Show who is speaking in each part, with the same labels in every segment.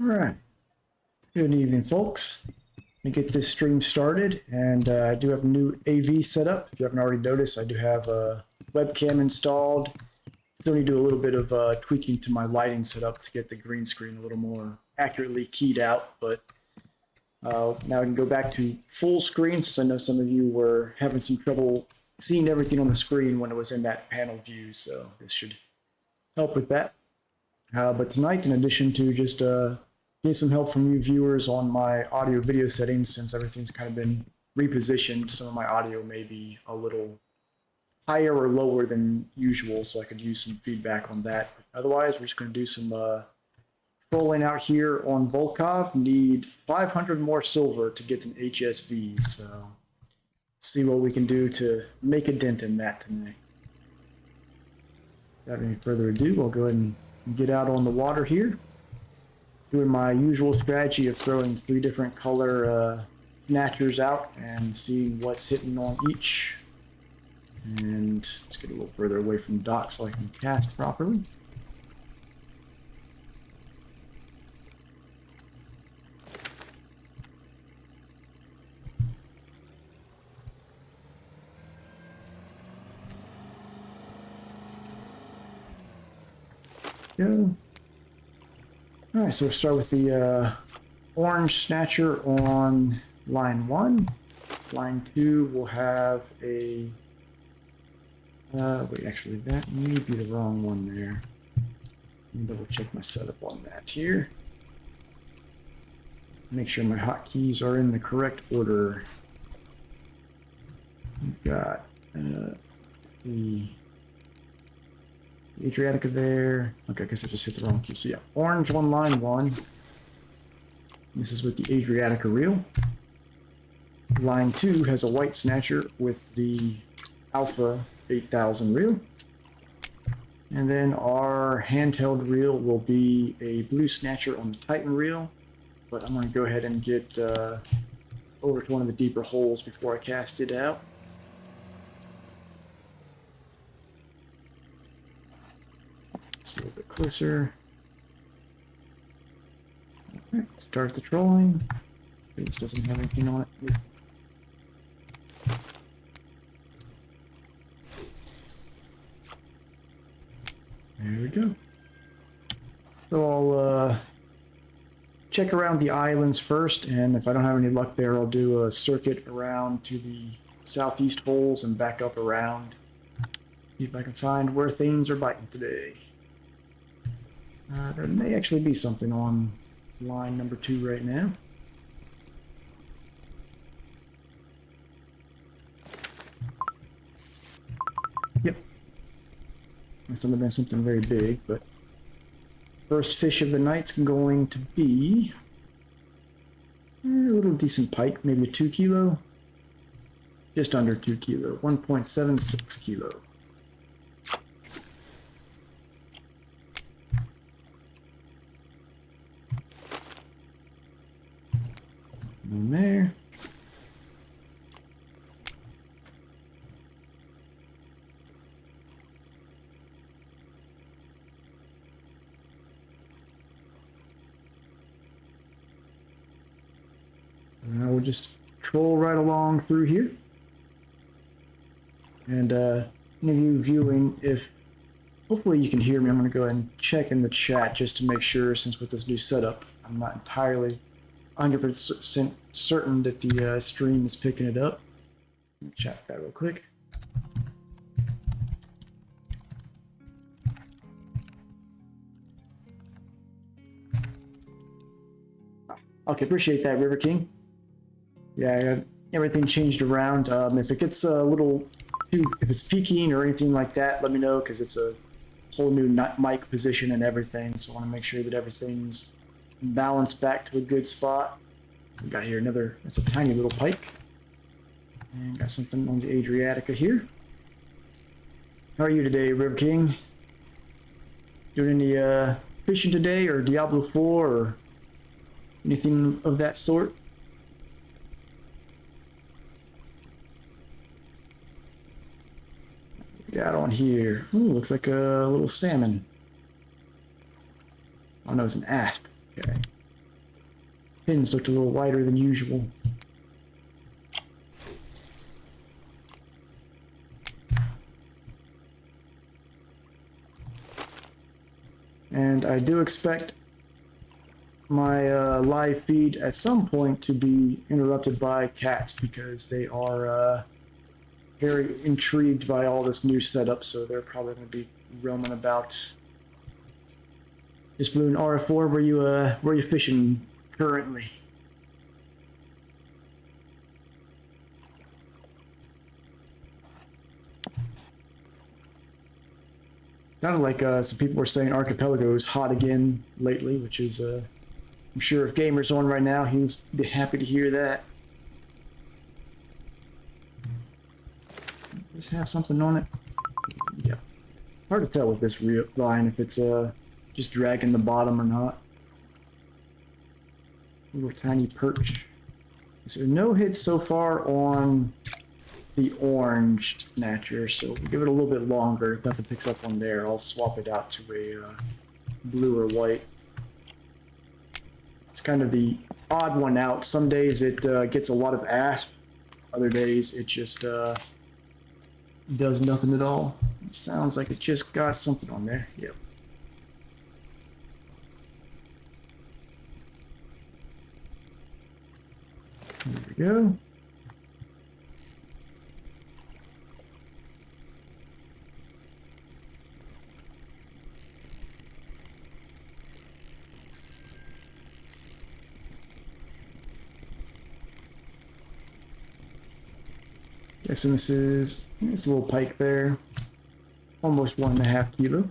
Speaker 1: Alright, good evening folks. Let me get this stream started, and I do have a new AV set up. If you haven't already noticed, I do have a webcam installed. Still need to do a little bit of tweaking to my lighting setup to get the green screen a little more accurately keyed out, but now I can go back to full screen since I know some of you were having some trouble seeing everything on the screen when it was in that panel view, so this should help with that. But tonight, in addition to just getting some help from you viewers on my audio video settings, since everything's kind of been repositioned, some of my audio may be a little higher or lower than usual, so I could use some feedback on that. But otherwise, we're just going to do some trolling out here on Volkov. Need 500 more silver to get an HSV, so see what we can do to make a dent in that tonight. Without any further ado, I'll go ahead and get out on the water here. Doing my usual strategy of throwing 3 different color snatchers out and seeing what's hitting on each. And let's get a little further away from the dock so I can cast properly. Go. All right, so we'll start with the orange snatcher on line 1. Line 2 will have a wait, actually that may be the wrong one there. Let me double check my setup on that here. Make sure my hotkeys are in the correct order. We've got the Adriatica there. Okay, I guess I just hit the wrong key. So yeah, orange on line 1. This is with the Adriatica reel. Line 2 has a white snatcher with the Alpha 8000 reel. And then our handheld reel will be a blue snatcher on the Titan reel. But I'm going to go ahead and get over to one of the deeper holes before I cast it out. Just a little bit closer. Alright, start the trolling. This doesn't have anything on it. There we go. So I'll check around the islands first, and if I don't have any luck there, I'll do a circuit around to the southeast holes and back up around. See if I can find where things are biting today. There may actually be something on line number 2 right now. Yep. Must have been something very big, but first fish of the night's going to be a little decent pike, maybe a 2 kilo. Just under 2 kilo, 1.76 kilo. In there. So now we'll just troll right along through here. And any of you viewing, if hopefully you can hear me, I'm going to go ahead and check in the chat just to make sure, since with this new setup, I'm not entirely 100% certain that the stream is picking it up. Let me check that real quick. Okay, appreciate that, River King. Yeah, I got everything changed around. If it gets a little too, if it's peaking or anything like that, let me know, because it's a whole new mic position and everything. So I want to make sure that everything's balanced back to a good spot. We got here another, that's a tiny little pike. And got something on the Adriatica here. How are you today, River King? Doing any fishing today, or Diablo 4, or anything of that sort? Got on here. Ooh, looks like a little salmon. Oh no, it's an asp. Okay. Pins looked a little lighter than usual. And I do expect my live feed at some point to be interrupted by cats because they are very intrigued by all this new setup, so they're probably going to be roaming about. This Blue and RF4, where you fishing currently? Sounded like some people were saying Archipelago is hot again lately, which is I'm sure if Gamer's on right now, he'd be happy to hear that. Does this have something on it? Yeah. Hard to tell with this line if it's just dragging the bottom or not. Little tiny perch. So no hits so far on the orange snatcher, so we'll give it a little bit longer. If nothing picks up on there, I'll swap it out to a blue or white. It's kind of the odd one out. Some days it gets a lot of asp, other days it just does nothing at all. It sounds like it just got something on there. Yep. There we go. Guessing this is a little pike there. Almost 1.5 kilo.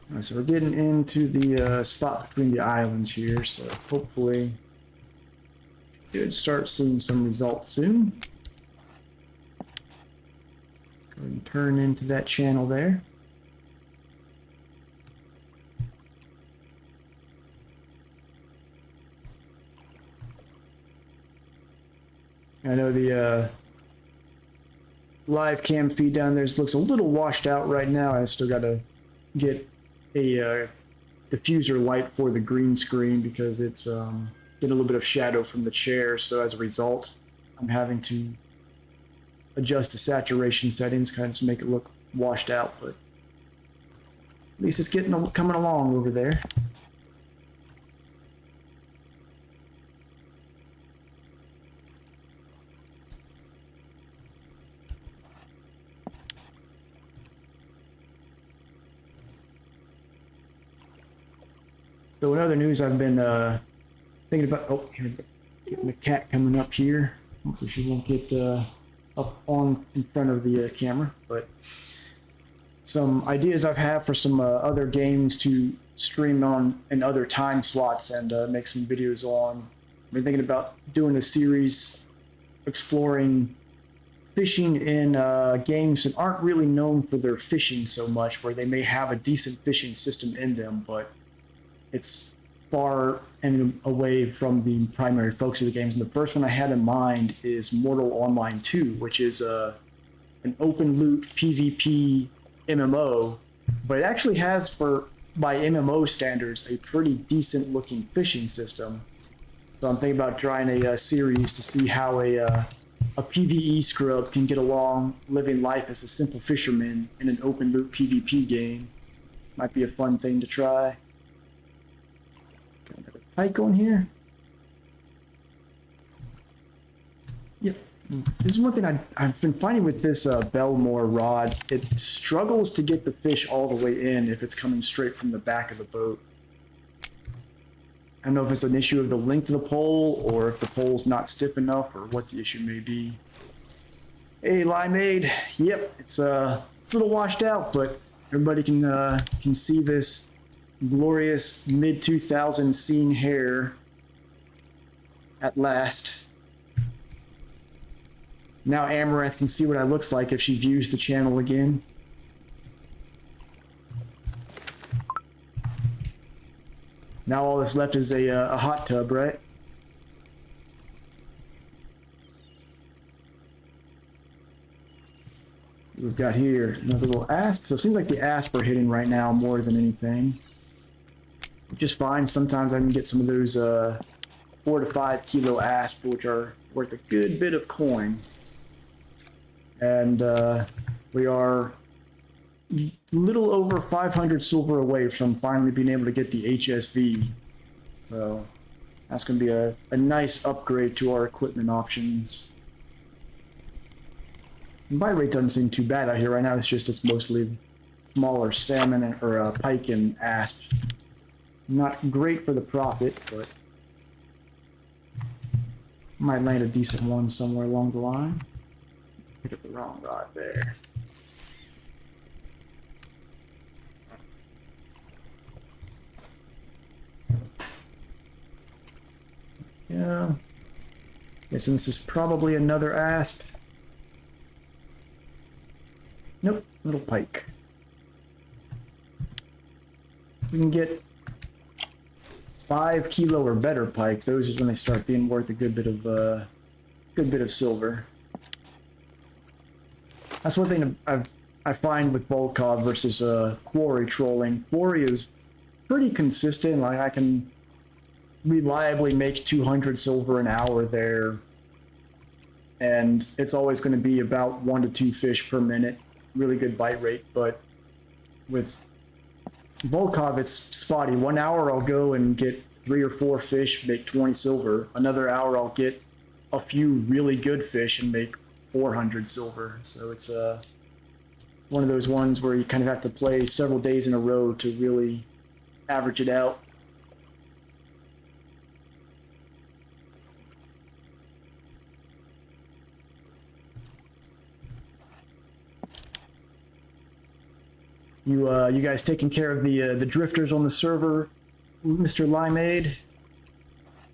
Speaker 1: Alright, so we're getting into the spot between the islands here, so hopefully should start seeing some results soon. Go ahead and turn into that channel there. I know the live cam feed down there looks a little washed out right now. I still got to get a diffuser light for the green screen because it's getting a little bit of shadow from the chair. So as a result, I'm having to adjust the saturation settings kind of to make it look washed out. But at least it's coming along over there. So in other news, I've been thinking about, oh, here, getting a cat coming up here. Hopefully she won't get up on in front of the camera, but some ideas I've had for some other games to stream on in other time slots and make some videos on. I've been thinking about doing a series exploring fishing in games that aren't really known for their fishing so much, where they may have a decent fishing system in them, but it's far and away from the primary focus of the games. And the first one I had in mind is Mortal Online 2, which is an open loot PvP MMO, but it actually has, by MMO standards, a pretty decent looking fishing system. So I'm thinking about trying a series to see how a PvE scrub can get along living life as a simple fisherman in an open loot PvP game. Might be a fun thing to try. Got a pike on here. Yep. This is one thing I've been finding with this Belmore rod. It struggles to get the fish all the way in if it's coming straight from the back of the boat. I don't know if it's an issue of the length of the pole or if the pole's not stiff enough or what the issue may be. Hey, Limeade. Yep, it's a little washed out, but everybody can see this glorious mid-2000s scene hair at last. Now Amaranth can see what I looks like if she views the channel again. Now all that's left is a hot tub, right? We've got here another little asp. So it seems like the asp are hitting right now more than anything. Just fine. Sometimes I can get some of those 4 to 5 kilo asp, which are worth a good bit of coin. And we are a little over 500 silver away from finally being able to get the HSV. So that's going to be a nice upgrade to our equipment options. Bite rate doesn't seem too bad out here right now. It's mostly smaller salmon or pike and asp. Not great for the profit, but might land a decent one somewhere along the line. Pick up the wrong rod there. Yeah. Guessing this is probably another asp. Nope, little pike. We can get 5 kilo or better pike. Those is when they start being worth a good bit of silver. That's one thing I find with Volk versus quarry trolling. Quarry is pretty consistent. Like I can reliably make 200 silver an hour there, and it's always going to be about 1 to 2 fish per minute. Really good bite rate. But with Volkov, it's spotty. 1 hour I'll go and get 3 or 4 fish, make 20 silver. Another hour I'll get a few really good fish and make 400 silver. So it's one of those ones where you kind of have to play several days in a row to really average it out. You guys taking care of the drifters on the server, Mr. Limeade?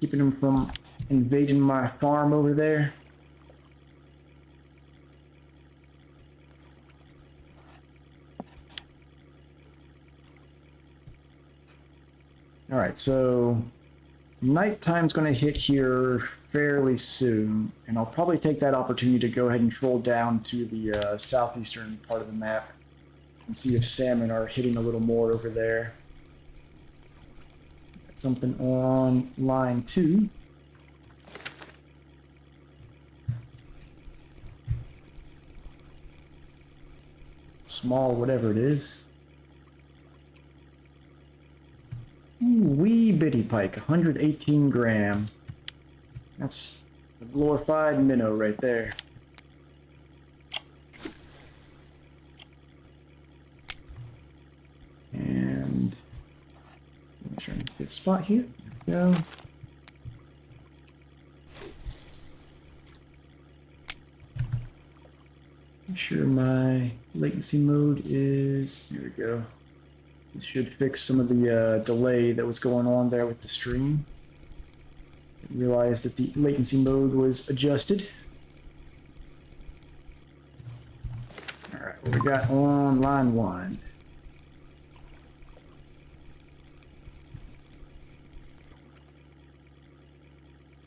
Speaker 1: Keeping them from invading my farm over there? Alright, so nighttime's going to hit here fairly soon, and I'll probably take that opportunity to go ahead and troll down to the southeastern part of the map and see if salmon are hitting a little more over there. Got something on line 2. Small, whatever it is. Ooh, wee bitty pike, 118 gram. That's a glorified minnow right there. And make sure I get a good spot here. There we go. Make sure my latency mode is, there we go. This should fix some of the delay that was going on there with the stream. I realized that the latency mode was adjusted. Alright, what we got on line 1?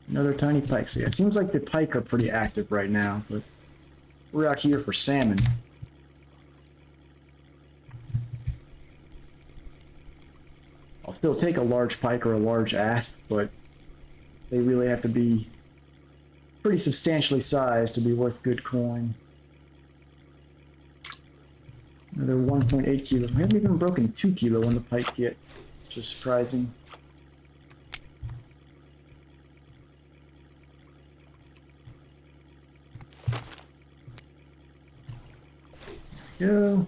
Speaker 1: Another tiny pike. So yeah, it seems like the pike are pretty active right now, but we're out here for salmon. I'll still take a large pike or a large asp, but they really have to be pretty substantially sized to be worth good coin. Another 1.8 kilo. We haven't even broken 2 kilo on the pike yet, which is surprising. Go.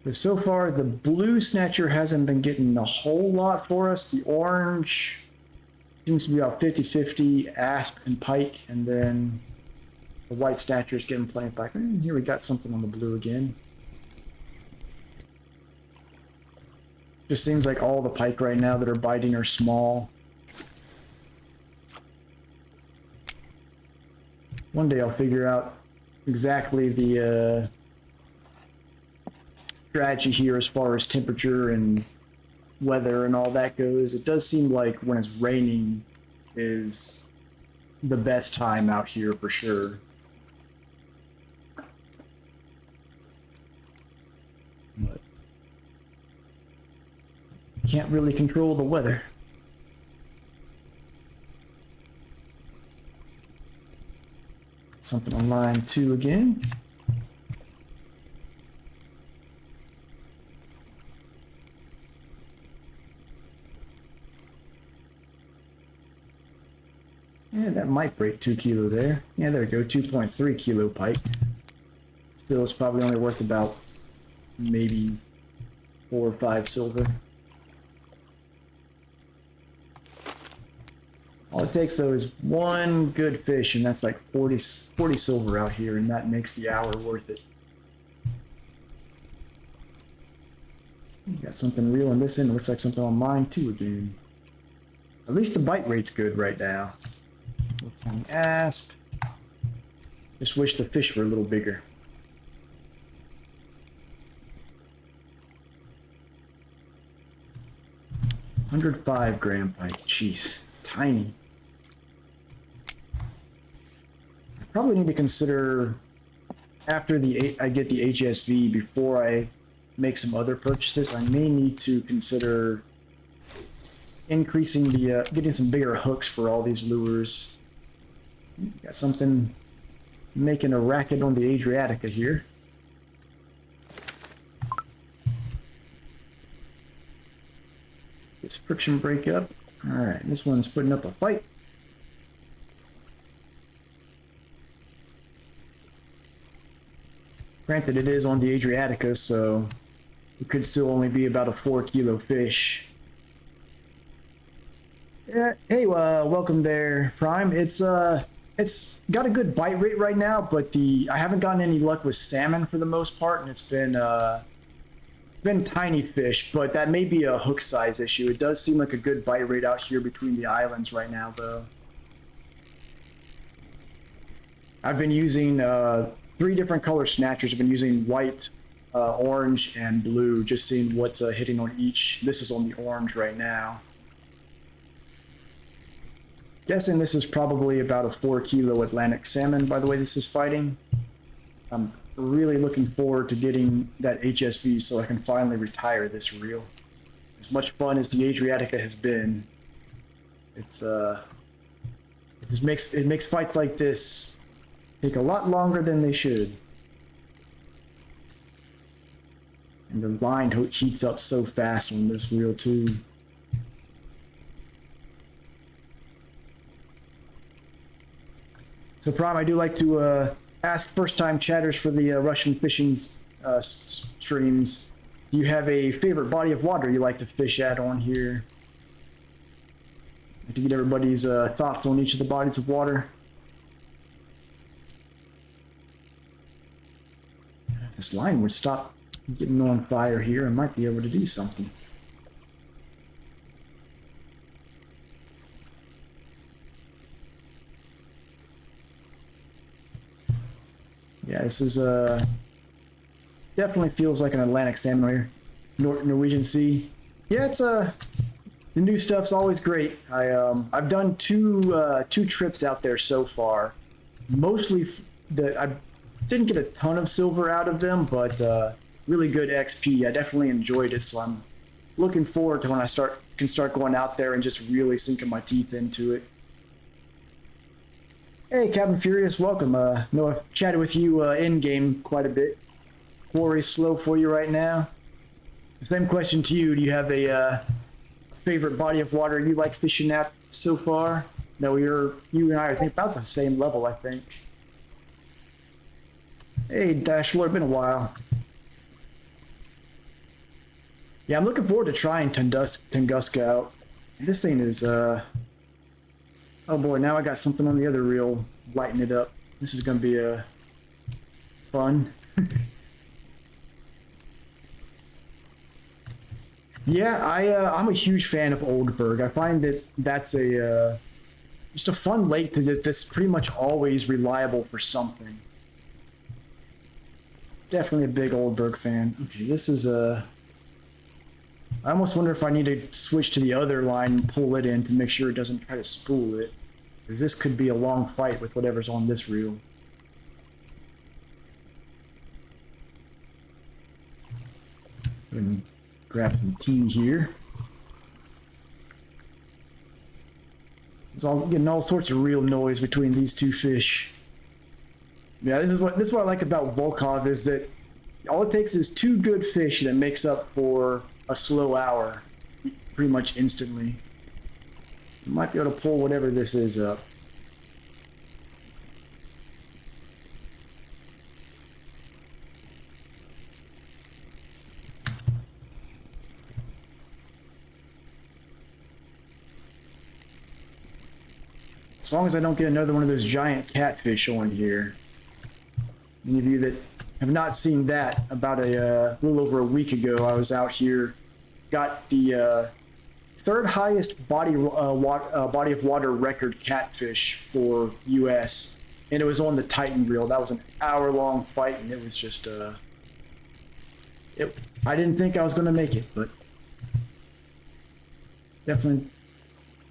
Speaker 1: But so far, the blue snatcher hasn't been getting a whole lot for us. The orange seems to be about 50-50 asp and pike, and then the white snatcher is getting plenty of pike. Here we got something on the blue again. Just seems like all the pike right now that are biting are small. One day I'll figure out exactly the strategy here as far as temperature and weather and all that goes. It does seem like when it's raining is the best time out here for sure. But Can't really control the weather. Something on line 2 again. Yeah, that might break 2 kilo there. Yeah, there we go, 2.3 kilo pike. Still, it's probably only worth about maybe 4 or 5 silver. All it takes though is one good fish, and that's like 40 silver out here, and that makes the hour worth it. Got something real on this end. It looks like something on line 2 again. At least the bite rate's good right now. Tiny asp. Just wish the fish were a little bigger. $105 pike. Jeez, tiny. I probably need to consider after I get the HSV, before I make some other purchases, I may need to consider increasing the getting some bigger hooks for all these lures. Got something making a racket on the Adriatica here. This friction break up. Alright, this one's putting up a fight. Granted, it is on the Adriatica, so it could still only be about a 4 kilo fish. Yeah, hey, welcome there, Prime. It's got a good bite rate right now, but I haven't gotten any luck with salmon for the most part, and it's been tiny fish, but that may be a hook size issue. It does seem like a good bite rate out here between the islands right now, though. I've been using 3 different color snatchers. I've been using white, orange, and blue, just seeing what's hitting on each. This is on the orange right now. Guessing this is probably about a 4 kilo Atlantic salmon, by the way this is fighting. I'm really looking forward to getting that HSV so I can finally retire this reel. As much fun as the Adriatica has been, it makes fights like this take a lot longer than they should. And the line heats up so fast on this reel too. So Prime, I do like to ask first-time chatters for the Russian fishing streams. Do you have a favorite body of water you like to fish at on here? To get everybody's thoughts on each of the bodies of water. If this line would stop getting on fire here, I might be able to do something. Yeah, this is definitely feels like an Atlantic salmon here. Norwegian Sea. Yeah, it's the new stuff's always great. I've done two trips out there so far. Mostly I didn't get a ton of silver out of them, but really good XP. I definitely enjoyed it, so I'm looking forward to when I can start going out there and just really sinking my teeth into it. Hey, Captain Furious, welcome. No, I've chatted with you in-game quite a bit. Quarry's slow for you right now. Same question to you. Do you have a favorite body of water you like fishing at so far? No, you and I are about the same level, I think. Hey, Dashlord, been a while. Yeah, I'm looking forward to trying Tunguska out. This thing is, oh boy, now I got something on the other reel lighting it up. This is going to be fun. Yeah, I'm a huge fan of Oldberg. I find that that's just a fun lake that's pretty much always reliable for something. Definitely a big Oldberg fan. Okay, this is I almost wonder if I need to switch to the other line and pull it in to make sure it doesn't try to spool it. Because this could be a long fight with whatever's on this reel. And grab some tea here. It's all getting all sorts of real noise between these two fish. Yeah, this is what I like about Volkov is that all it takes is 2 good fish and it makes up for a slow hour pretty much instantly. You might be able to pull whatever this is up. As long as I don't get another one of those giant catfish on here. Any of you that have not seen that, about a little over a week ago, I was out here, got the 3rd highest body of water record catfish for US, and it was on the Titan reel. That was an hour-long fight, and it was just I didn't think I was going to make it, but definitely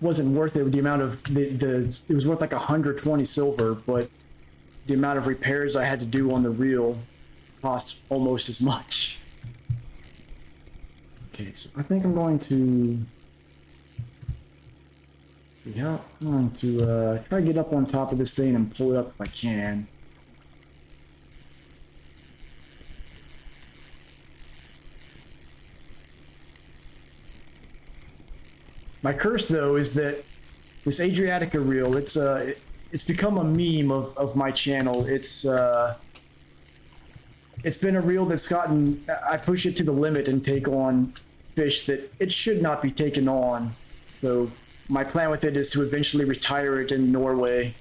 Speaker 1: wasn't worth it with the amount of it was worth like 120 silver, but the amount of repairs I had to do on the reel cost almost as much. Okay, so I think I'm going to try to get up on top of this thing and pull it up if I can. My curse, though, is that this Adriatica reel, it's become a meme of my channel. It's been a reel that's gotten, I push it to the limit and take on fish that it should not be taken on. So my plan with it is to eventually retire it in Norway.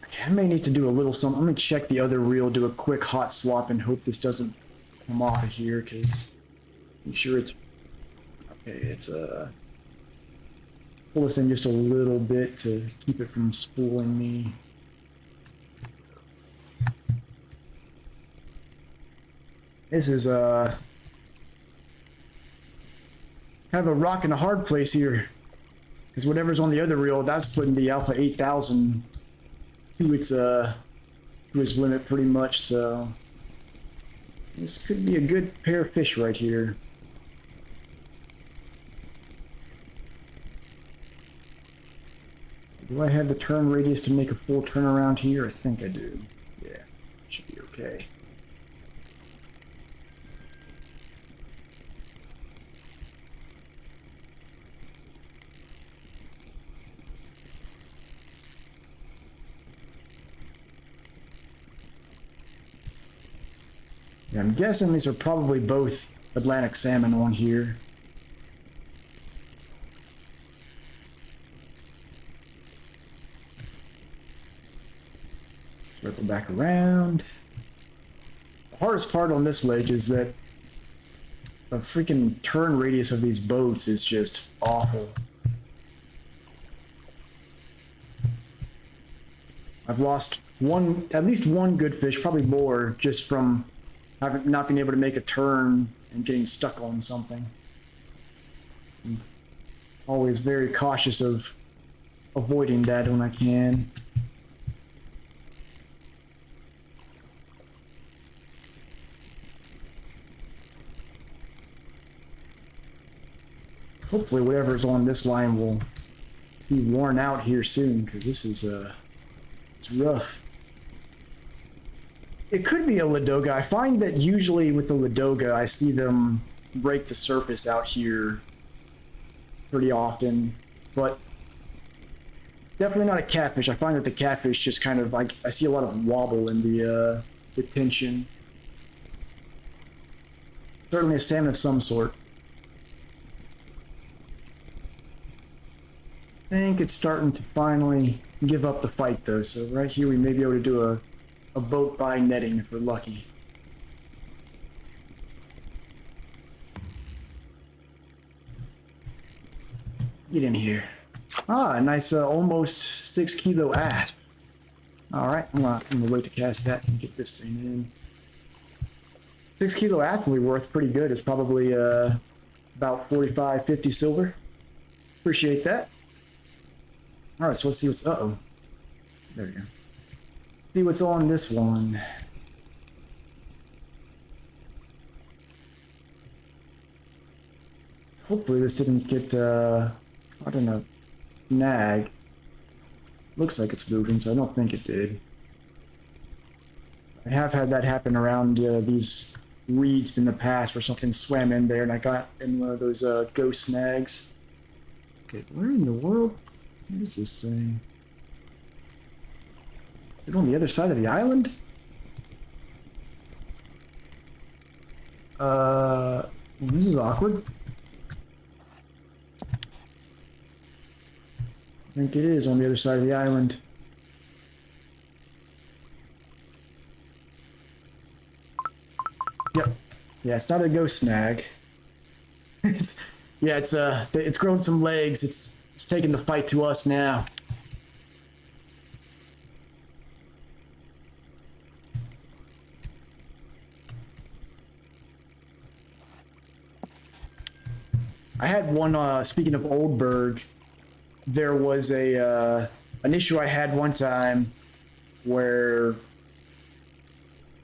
Speaker 1: Okay, I may need to do a little something. I'm gonna check the other reel, do a quick hot swap, and hope this doesn't come off of here, because I'm sure it's okay. It's pull this in just a little bit to keep it from spooling me. This is kind of a rock and a hard place here, because whatever's on the other reel, that's putting the Alpha 8000 to its limit pretty much. So this could be a good pair of fish right here. Do I have the turn radius to make a full turn around here? I think I do. Yeah, should be okay. Yeah, I'm guessing these are probably both Atlantic salmon on here. Circle back around. The hardest part on this lake is that the freaking turn radius of these boats is just awful. I've lost at least one good fish, probably more, just from not being able to make a turn and getting stuck on something. I'm always very cautious of avoiding that when I can. Hopefully whatever's on this line will be worn out here soon, because this is it's rough. It could be a Ladoga. I find that usually with the Ladoga, I see them break the surface out here pretty often, but definitely not a catfish. I find that the catfish just kind of, like, I see a lot of wobble in the tension. Certainly a salmon of some sort. I think it's starting to finally give up the fight, though, so right here we may be able to do a boat by netting if we're lucky. Get in here. Ah, a nice almost 6 kilo asp. Alright, I'm gonna wait to cast that and get this thing in. 6 kilo asp will be worth pretty good. It's probably about 45, 50 silver. Appreciate that. Alright, so let's see what's... Uh-oh. There we go. See what's on this one. Hopefully this didn't get, I don't know, snag. Looks like it's moving, so I don't think it did. I have had that happen around these reeds in the past where something swam in there and I got in one of those ghost snags. Okay, where in the world is this thing? Is it on the other side of the island? This is awkward. I think it is on the other side of the island. Yep. Yeah, it's not a ghost snag. It's grown some legs. It's taking the fight to us now. I had one, speaking of Oldberg, there was an issue I had one time where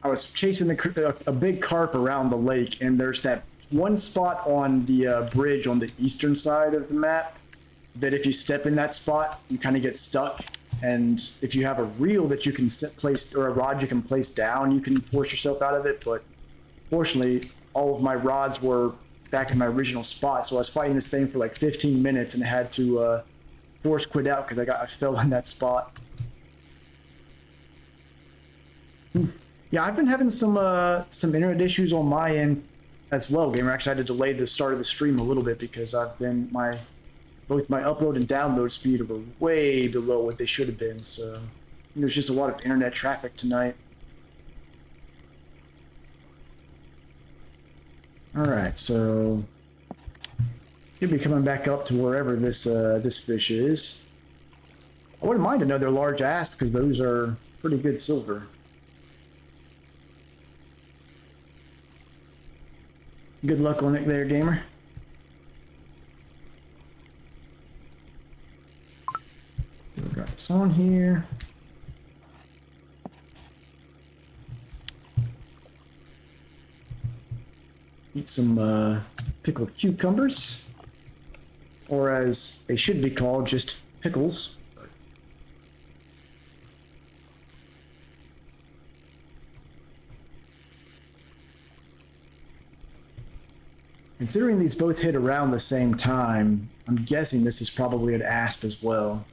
Speaker 1: I was chasing a big carp around the lake, and there's that one spot on the bridge on the eastern side of the map that if you step in that spot, you kind of get stuck. And if you have a reel that you can place, or a rod you can place down, you can force yourself out of it. But fortunately, all of my rods were back in my original spot, so I was fighting this thing for like 15 minutes and had to force quit out because I fell in that spot. Yeah, I've been having some internet issues on my end as well, gamer. Actually, I had to delay the start of the stream a little bit because both my upload and download speed were way below what they should have been. So there's just a lot of internet traffic tonight. All right, so he'll be coming back up to wherever this fish is. I wouldn't mind another large ass because those are pretty good silver. Good luck on it there, gamer. So we got this on here. Eat some pickled cucumbers, or as they should be called, just pickles. Considering these both hit around the same time, I'm guessing this is probably an asp as well.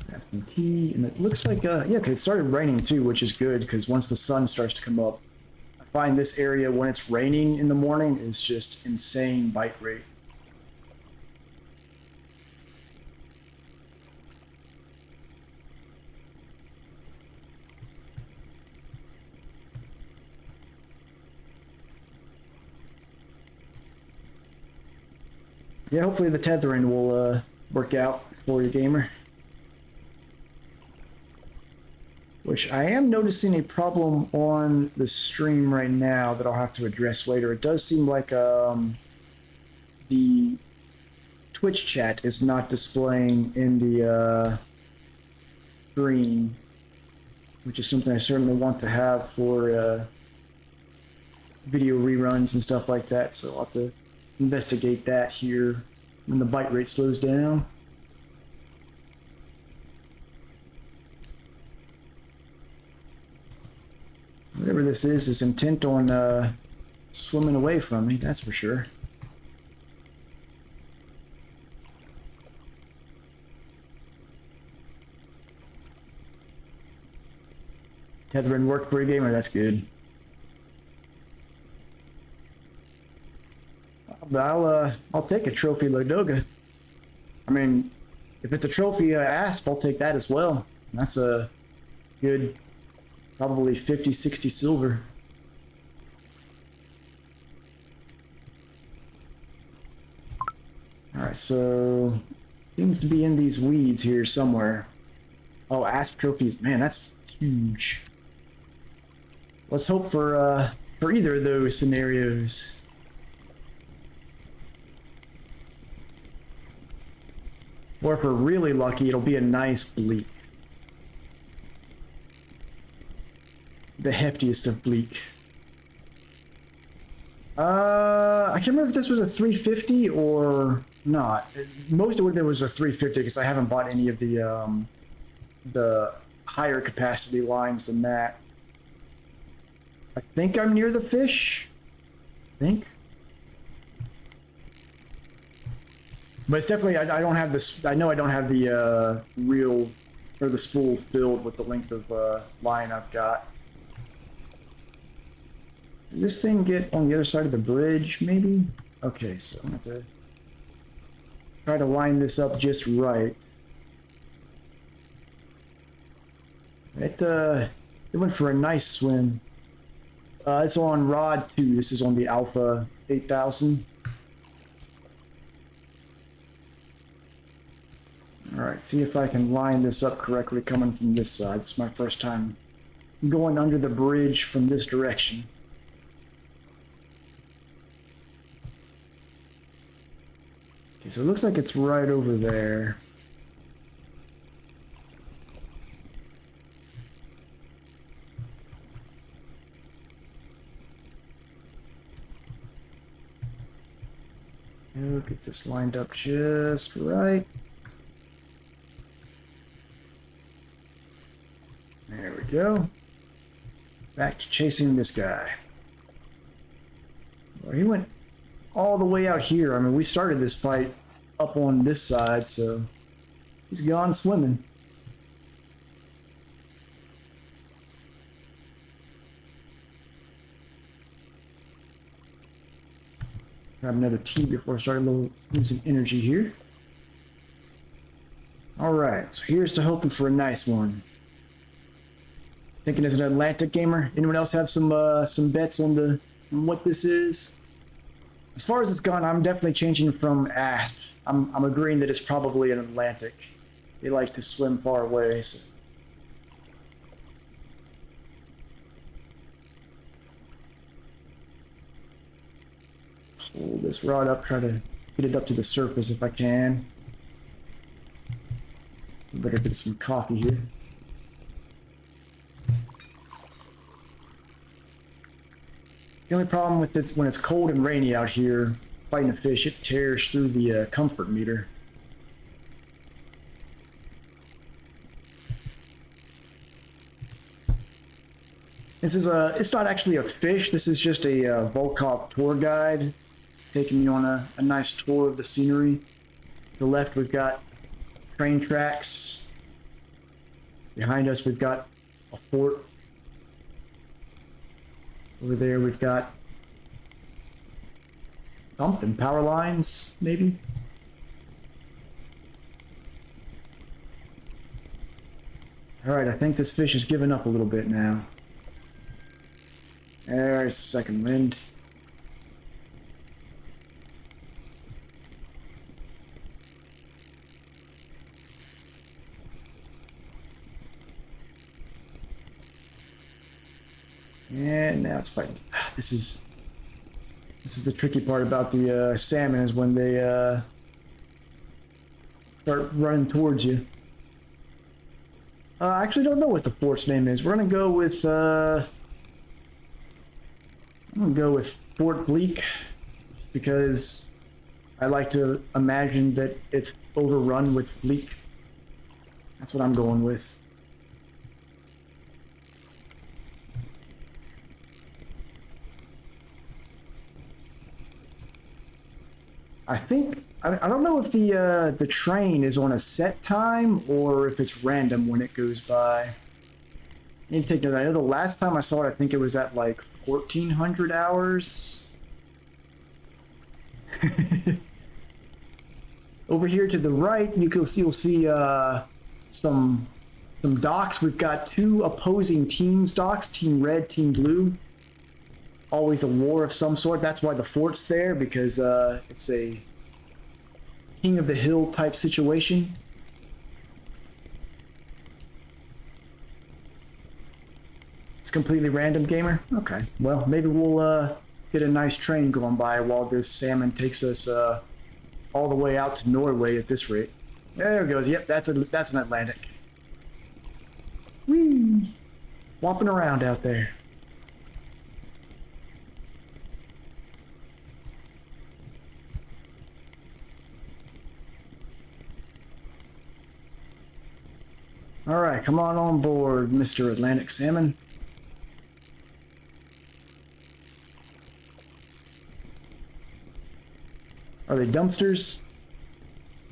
Speaker 1: Grab some tea, and it looks like, yeah, okay, it started raining too, which is good, because once the sun starts to come up, I find this area, when it's raining in the morning, is just insane bite rate. Yeah, hopefully the tethering will work out for you, gamer. Which I am noticing a problem on the stream right now that I'll have to address later. It does seem like the Twitch chat is not displaying in the screen, which is something I certainly want to have for video reruns and stuff like that. So I'll have to investigate that here when the bite rate slows down. Whatever this is intent on swimming away from me, that's for sure. Tethering worked for you, gamer, that's good. But I'll take a trophy Ladoga. I mean, if it's a trophy asp, I'll take that as well. That's a good, probably 50, 60 silver. Alright, so seems to be in these weeds here somewhere. Oh, asp trophies, man, that's huge. Let's hope for either of those scenarios. Or if we're really lucky, it'll be a nice bleak. the heftiest of bleak. I can't remember if this was a 350 or not. Most of it was a 350 because I haven't bought any of the higher capacity lines than that. I think I'm near the fish. I think. But it's definitely, I don't have this, I know I don't have the reel or the spool filled with the length of line I've got. Did this thing get on the other side of the bridge, maybe? Okay, so I'm going to try to line this up just right. It went for a nice swim. It's on rod 2. This is on the Alpha 8000. Alright, see if I can line this up correctly coming from this side. This is my first time going under the bridge from this direction. Okay, so it looks like it's right over there. Get this lined up just right. There we go. Back to chasing this guy. Well, he went all the way out here. I mean, we started this fight up on this side, so he's gone swimming. Grab another tea before I start losing energy here. Alright, so here's to hoping for a nice one. Thinking as an Atlantic gamer. Anyone else have some bets on what this is? As far as it's gone, I'm definitely changing from asp. I'm agreeing that it's probably an Atlantic. They like to swim far away, so. Pull this rod up, try to get it up to the surface if I can. Better get some coffee here. The only problem with this, when it's cold and rainy out here, fighting a fish, it tears through the comfort meter. This is it's not actually a fish, this is just a Volk tour guide, taking you on a nice tour of the scenery. To the left we've got train tracks. Behind us we've got a fort. Over there we've got something, power lines, maybe? Alright, I think this fish has given up a little bit now. There's the second wind. And now it's fighting. This is the tricky part about the salmon, is when they start running towards you. I actually don't know what the fort's name is. We're gonna go with I'm gonna go with Fort Bleak, just because I like to imagine that it's overrun with bleak. That's what I'm going with. I think I don't know if the train is on a set time or if it's random when it goes by. I need to take note. I know the last time I saw it, I think it was at like 1400 hours. Over here to the right, you'll see some docks. We've got two opposing teams docks, Team Red, Team Blue. Always a war of some sort. That's why the fort's there, because it's a king of the hill type situation. It's completely random, gamer. Okay, well, maybe we'll get a nice train going by while this salmon takes us all the way out to Norway at this rate. There it goes. Yep, that's an Atlantic. Whee! flopping around out there. All right, come on board, Mr. Atlantic Salmon. Are they dumpsters?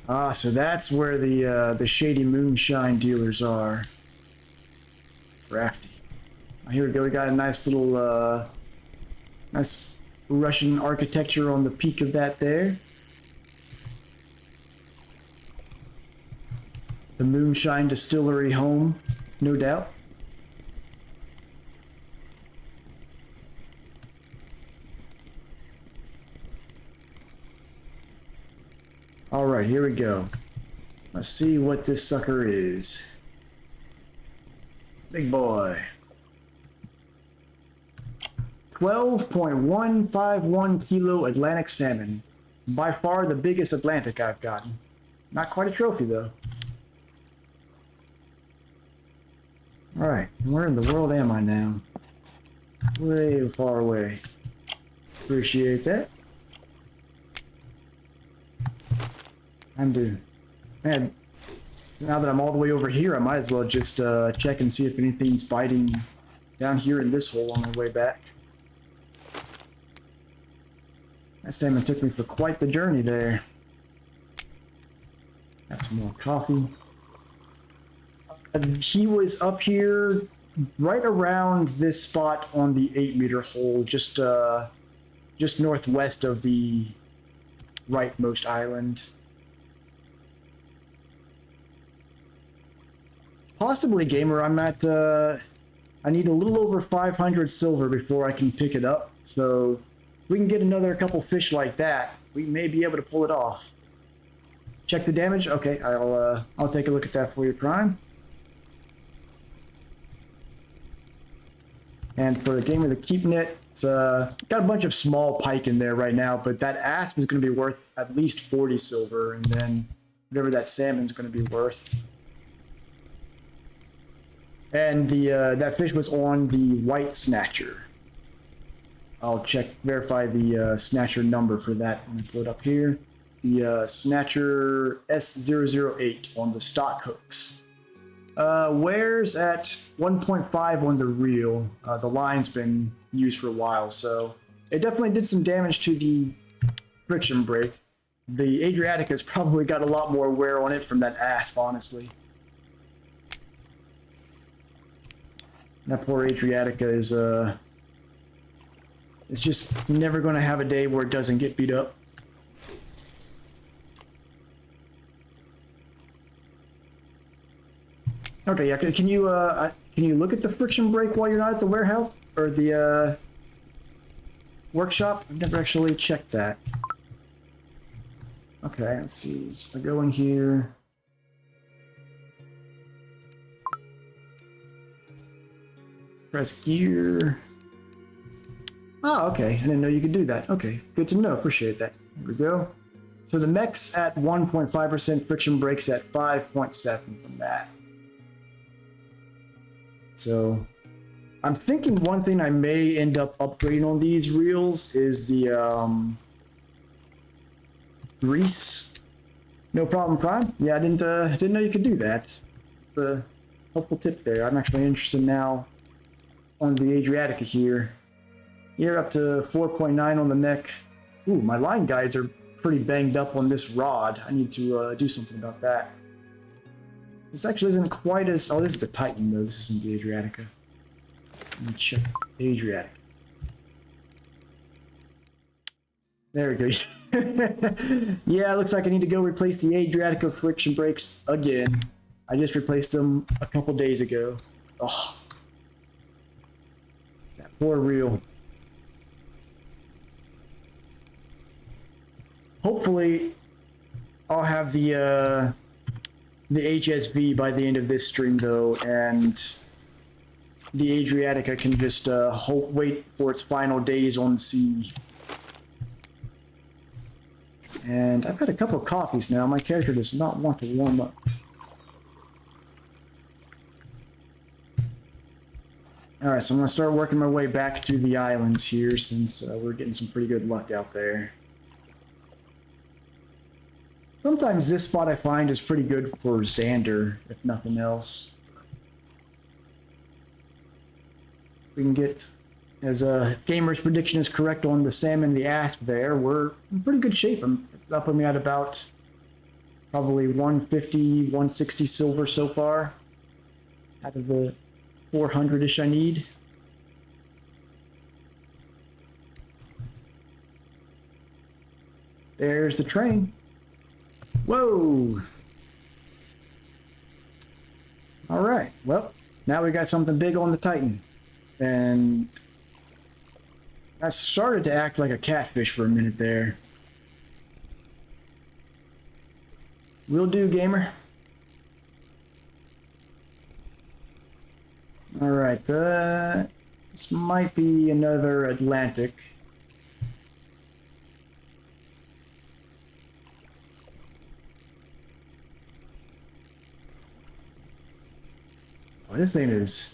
Speaker 1: Ah, so that's where the shady moonshine dealers are. Crafty. Here we go. We got a nice little, nice Russian architecture on the peak of that there. The moonshine distillery home, no doubt. All right, here we go. Let's see what this sucker is. Big boy. 12.151 kilo Atlantic salmon. By far the biggest Atlantic I've gotten. Not quite a trophy though. Alright, where in the world am I now? Way far away. Appreciate that. I'm due. Man, now that I'm all the way over here, I might as well just check and see if anything's biting down here in this hole on my way back. That salmon took me for quite the journey there. Have some more coffee. He was up here right around this spot on the 8-meter hole, just northwest of the rightmost island. Possibly, gamer. I'm at, I need a little over 500 silver before I can pick it up. So if we can get another couple fish like that, we may be able to pull it off. Check the damage. Okay, I'll take a look at that for you, Prime. And for the game of the keep net, it's got a bunch of small pike in there right now, but that asp is going to be worth at least 40 silver, and then whatever that salmon's going to be worth. And that fish was on the white snatcher. I'll verify the snatcher number for that when I pull it up here. The snatcher S008 on the stock hooks. Wears at 1.5 on the reel. The line's been used for a while, so it definitely did some damage to the friction brake. The Adriatica's probably got a lot more wear on it from that asp, honestly. That poor Adriatica is just never going to have a day where it doesn't get beat up. Okay, yeah. Can you look at the friction brake while you're not at the warehouse or the workshop? I've never actually checked that. Okay, let's see. So I go in here. Press gear. Oh, okay. I didn't know you could do that. Okay, good to know. Appreciate that. Here we go. So the mech's at 1.5%, friction brakes at 5.7 from that. So I'm thinking one thing I may end up upgrading on these reels is the grease. No problem, Prime. Yeah, I didn't know you could do that. It's a helpful tip there. I'm actually interested now on the Adriatica here. You're up to 4.9 on the neck. Ooh, my line guides are pretty banged up on this rod. I need to do something about that. This actually isn't quite as... Oh, this is the Titan, though. This isn't the Adriatica. Let me check the Adriatica. There we go. Yeah, it looks like I need to go replace the Adriatica friction brakes again. I just replaced them a couple days ago. Oh, that poor reel. Hopefully, I'll have the HSV by the end of this stream, though, and the Adriatica can just wait for its final days on sea. And I've had a couple of coffees now. My character does not want to warm up. All right, so I'm gonna start working my way back to the islands here since we're getting some pretty good luck out there. Sometimes this spot I find is pretty good for Xander, if nothing else. We can get, as Gamer's prediction is correct on the salmon and the asp there, we're in pretty good shape. I'm up with me at about probably 150, 160 silver so far out of the 400-ish I need. There's the train. Whoa! All right, well, now we got something big on the Titan. And that started to act like a catfish for a minute there. Will do, gamer. All right, this might be another Atlantic. Oh, this thing is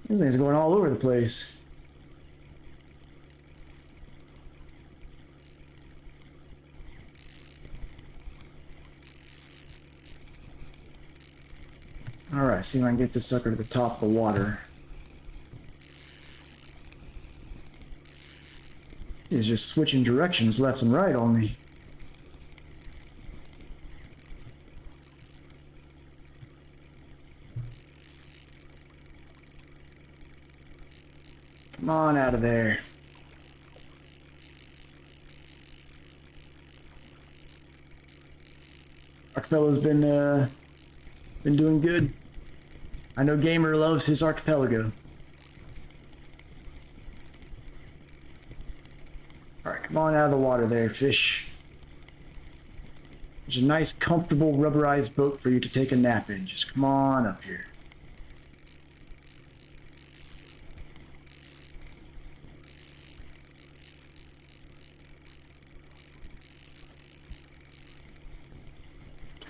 Speaker 1: going all over the place. All right, see if I can get this sucker to the top of the water. He's just switching directions left and right on me. Come on out of there. Archipelago's been doing good. I know Gamer loves his archipelago. Alright, come on out of the water there, fish. There's a nice, comfortable, rubberized boat for you to take a nap in. Just come on up here.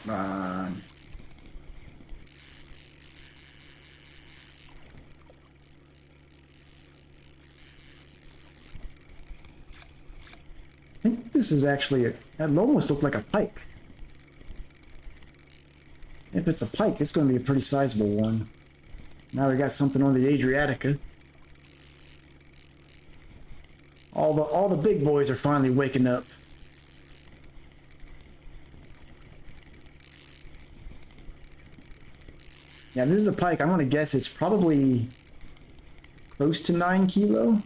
Speaker 1: Come on. I think this is actually that almost looked like a pike. If it's a pike, it's going to be a pretty sizable one. Now we got something on the Adriatica. All the big boys are finally waking up. Yeah, this is a pike. I'm going to guess it's probably close to 9 kilo.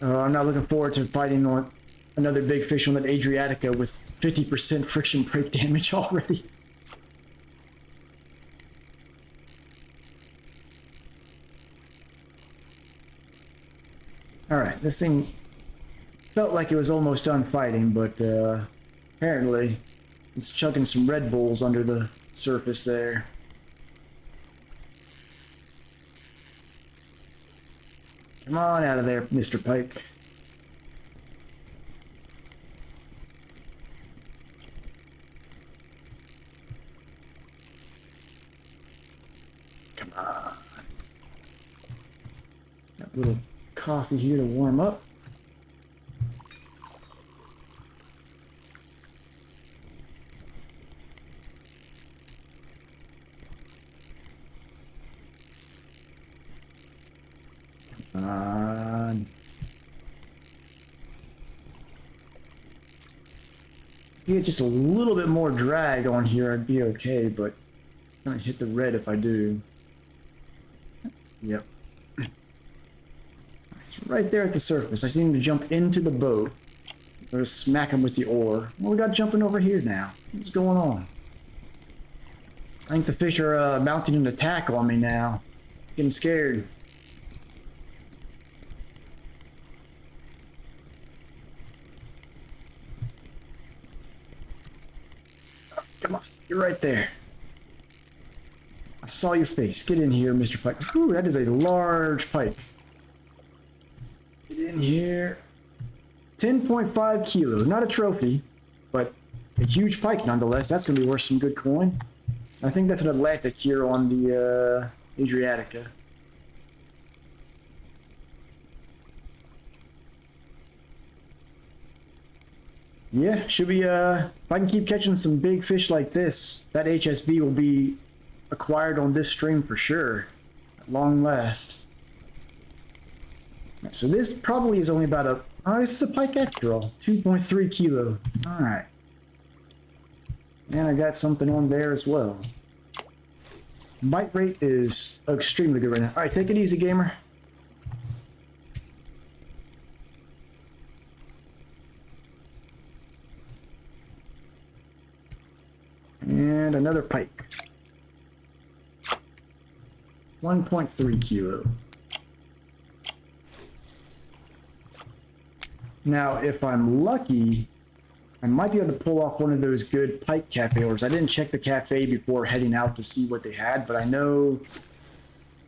Speaker 1: I'm not looking forward to fighting on another big fish on that Adriatica with 50% friction break damage already. Alright, this thing felt like it was almost done fighting, but apparently it's chugging some Red Bulls under the surface there. Come on out of there, Mr. Pike. Come on. Got a little coffee here to warm up. Get just a little bit more drag on here, I'd be okay, but I'm gonna hit the red if I do. Yep. It's right there at the surface. I just need him to jump into the boat. Or just smack him with the oar. Well, we got jumping over here now. What's going on? I think the fish are mounting an attack on me now. Getting scared. Come on, you're right there. I saw your face. Get in here, Mr. Pike. Ooh, that is a large pike. Get in here. 10.5 kilos. Not a trophy, but a huge pike nonetheless. That's going to be worth some good coin. I think that's an Atlantic here on the Adriatica. Yeah, should be, if I can keep catching some big fish like this, that HSV will be acquired on this stream for sure, at long last. So this probably is only about oh, this is a pike after all, 2.3 kilo. All right. And I got something on there as well. Bite rate is extremely good right now. All right, take it easy, gamer. And another pike. 1.3 kilo. Now, if I'm lucky, I might be able to pull off one of those good pike cafe orders. I didn't check the cafe before heading out to see what they had, but I know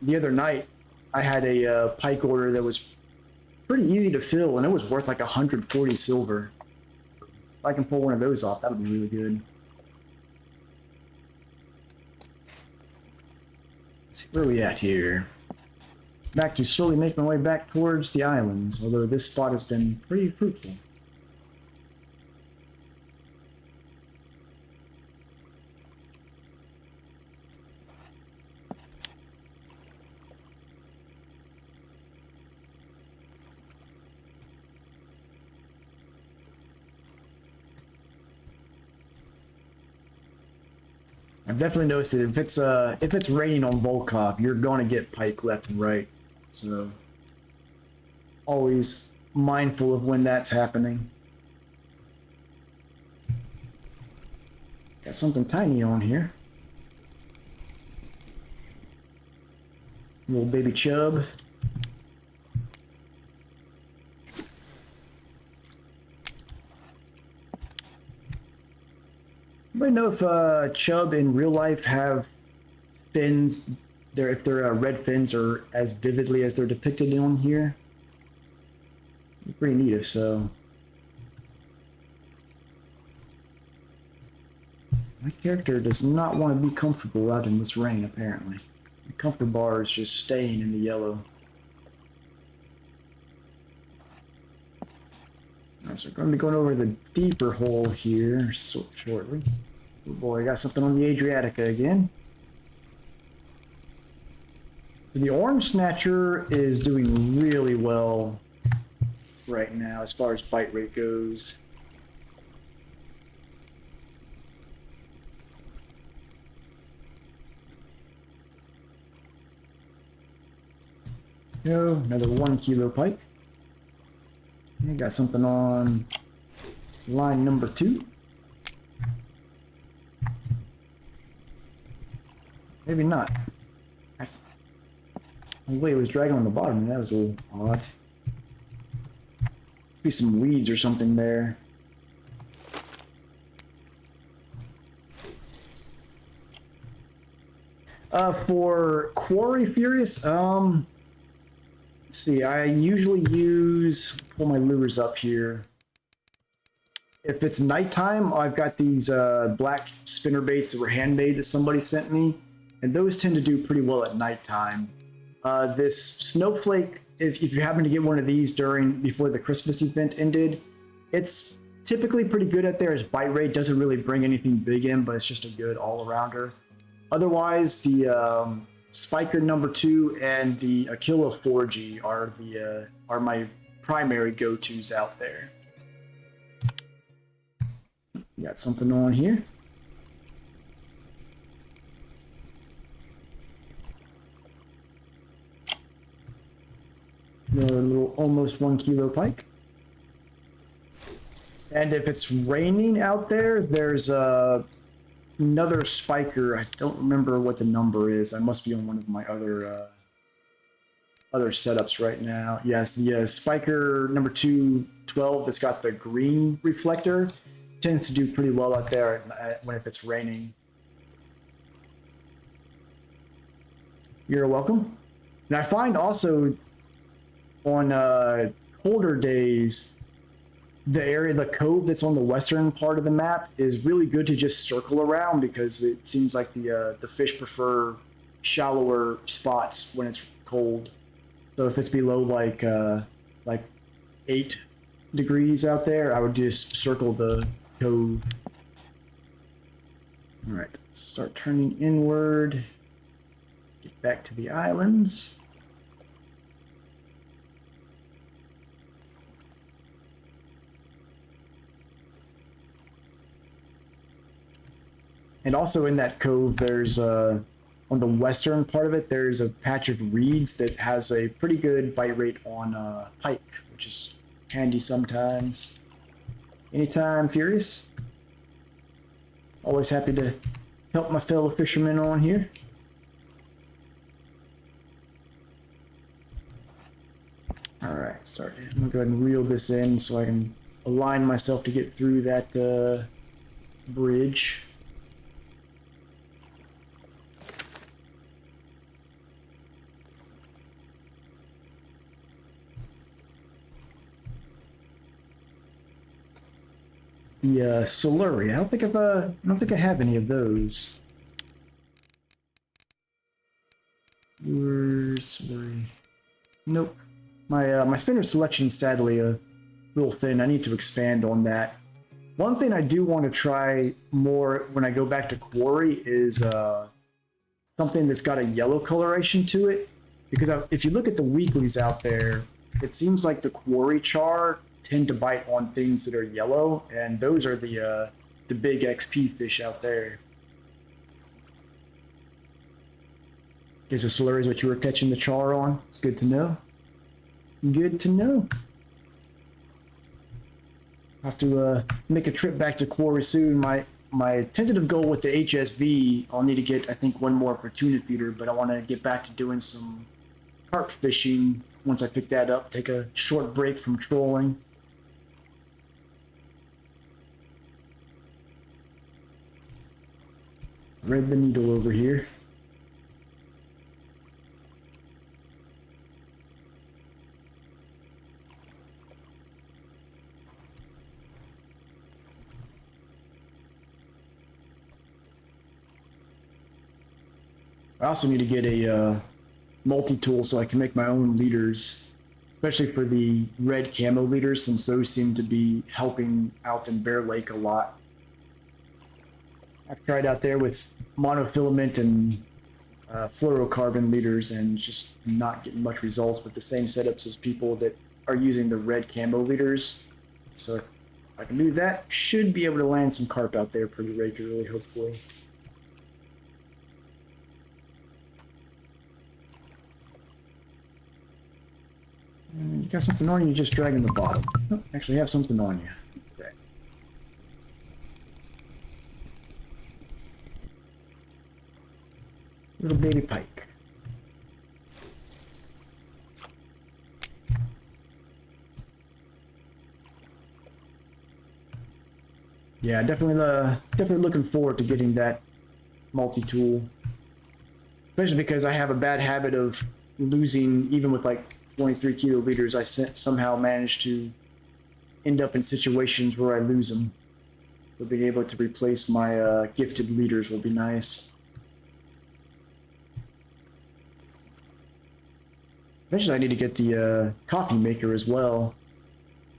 Speaker 1: the other night I had a pike order that was pretty easy to fill, and it was worth like 140 silver. If I can pull one of those off, that would be really good. Let's see, where are we at here? Back to slowly make my way back towards the islands, although this spot has been pretty fruitful. I've definitely noticed that if it's raining on Volk, you're going to get pike left and right. So always mindful of when that's happening. Got something tiny on here. Little baby chub. Anybody know if chub in real life have fins? If their red fins are as vividly as they're depicted on here? Pretty neat if so. My character does not want to be comfortable out in this rain, apparently. The comfort bar is just staying in the yellow. So we're going to be going over the deeper hole here shortly. Oh boy, I got something on the Adriatica again. The orange snatcher is doing really well right now as far as bite rate goes. Go, another 1 kilo pike. I got something on line number 2. Maybe not. The way it was dragging on the bottom, that was a little odd. Must be some weeds or something there. For Quarry Furious, let's see, I usually pull my lures up here. If it's nighttime, I've got these black spinner baits that were handmade that somebody sent me, and those tend to do pretty well at nighttime. This snowflake, if you happen to get one of these before the Christmas event ended, it's typically pretty good at there. Its bite rate doesn't really bring anything big in, but it's just a good all-arounder. Otherwise, the Spiker number 2 and the Aquila 4G are my primary go-tos out there. Got something on here. Another little almost 1 kilo pike. And if it's raining out there, there's another spiker. I don't remember what the number is. I must be on one of my other setups right now. Yes, the spiker number 212 that's got the green reflector tends to do pretty well out there if it's raining. You're welcome. And I find also on colder days, the area, the cove that's on the western part of the map is really good to just circle around because it seems like the fish prefer shallower spots when it's cold. So if it's below like 8 degrees out there, I would just circle the cove. All right, start turning inward. Get back to the islands. And also in that cove, there's on the western part of it, there's a patch of reeds that has a pretty good bite rate on pike, which is handy sometimes. Anytime, Furious. Always happy to help my fellow fishermen on here. All right, started. I'm gonna go ahead and reel this in so I can align myself to get through that bridge. The slurry. I don't think I have any of those. Slurry. Nope. My spinner selection is sadly a little thin. I need to expand on that. One thing I do want to try more when I go back to quarry is something that's got a yellow coloration to it. Because if you look at the weeklies out there, it seems like the quarry char tend to bite on things that are yellow, and those are the big XP fish out there. Guess the slurry is what you were catching the char on. It's good to know. Good to know. I'll have to make a trip back to quarry soon. My tentative goal with the HSV, I'll need to get, I think, one more for tuna feeder, but I want to get back to doing some carp fishing once I pick that up. Take a short break from trolling. Thread the needle over here. I also need to get a multi-tool so I can make my own leaders, especially for the red camo leaders, since those seem to be helping out in Bear Lake a lot. I've tried out there with monofilament and fluorocarbon leaders and just not getting much results with the same setups as people that are using the red camo leaders. So if I can do that, should be able to land some carp out there pretty regularly, hopefully. You got something on you, you're just dragging the bottom. Oh, actually have something on you. Okay. Little baby pike. Yeah, definitely looking forward to getting that multi-tool. Especially because I have a bad habit of losing, even with like 23 kilo liters, I somehow managed to end up in situations where I lose them. So being able to replace my gifted liters will be nice. Eventually I need to get the coffee maker as well.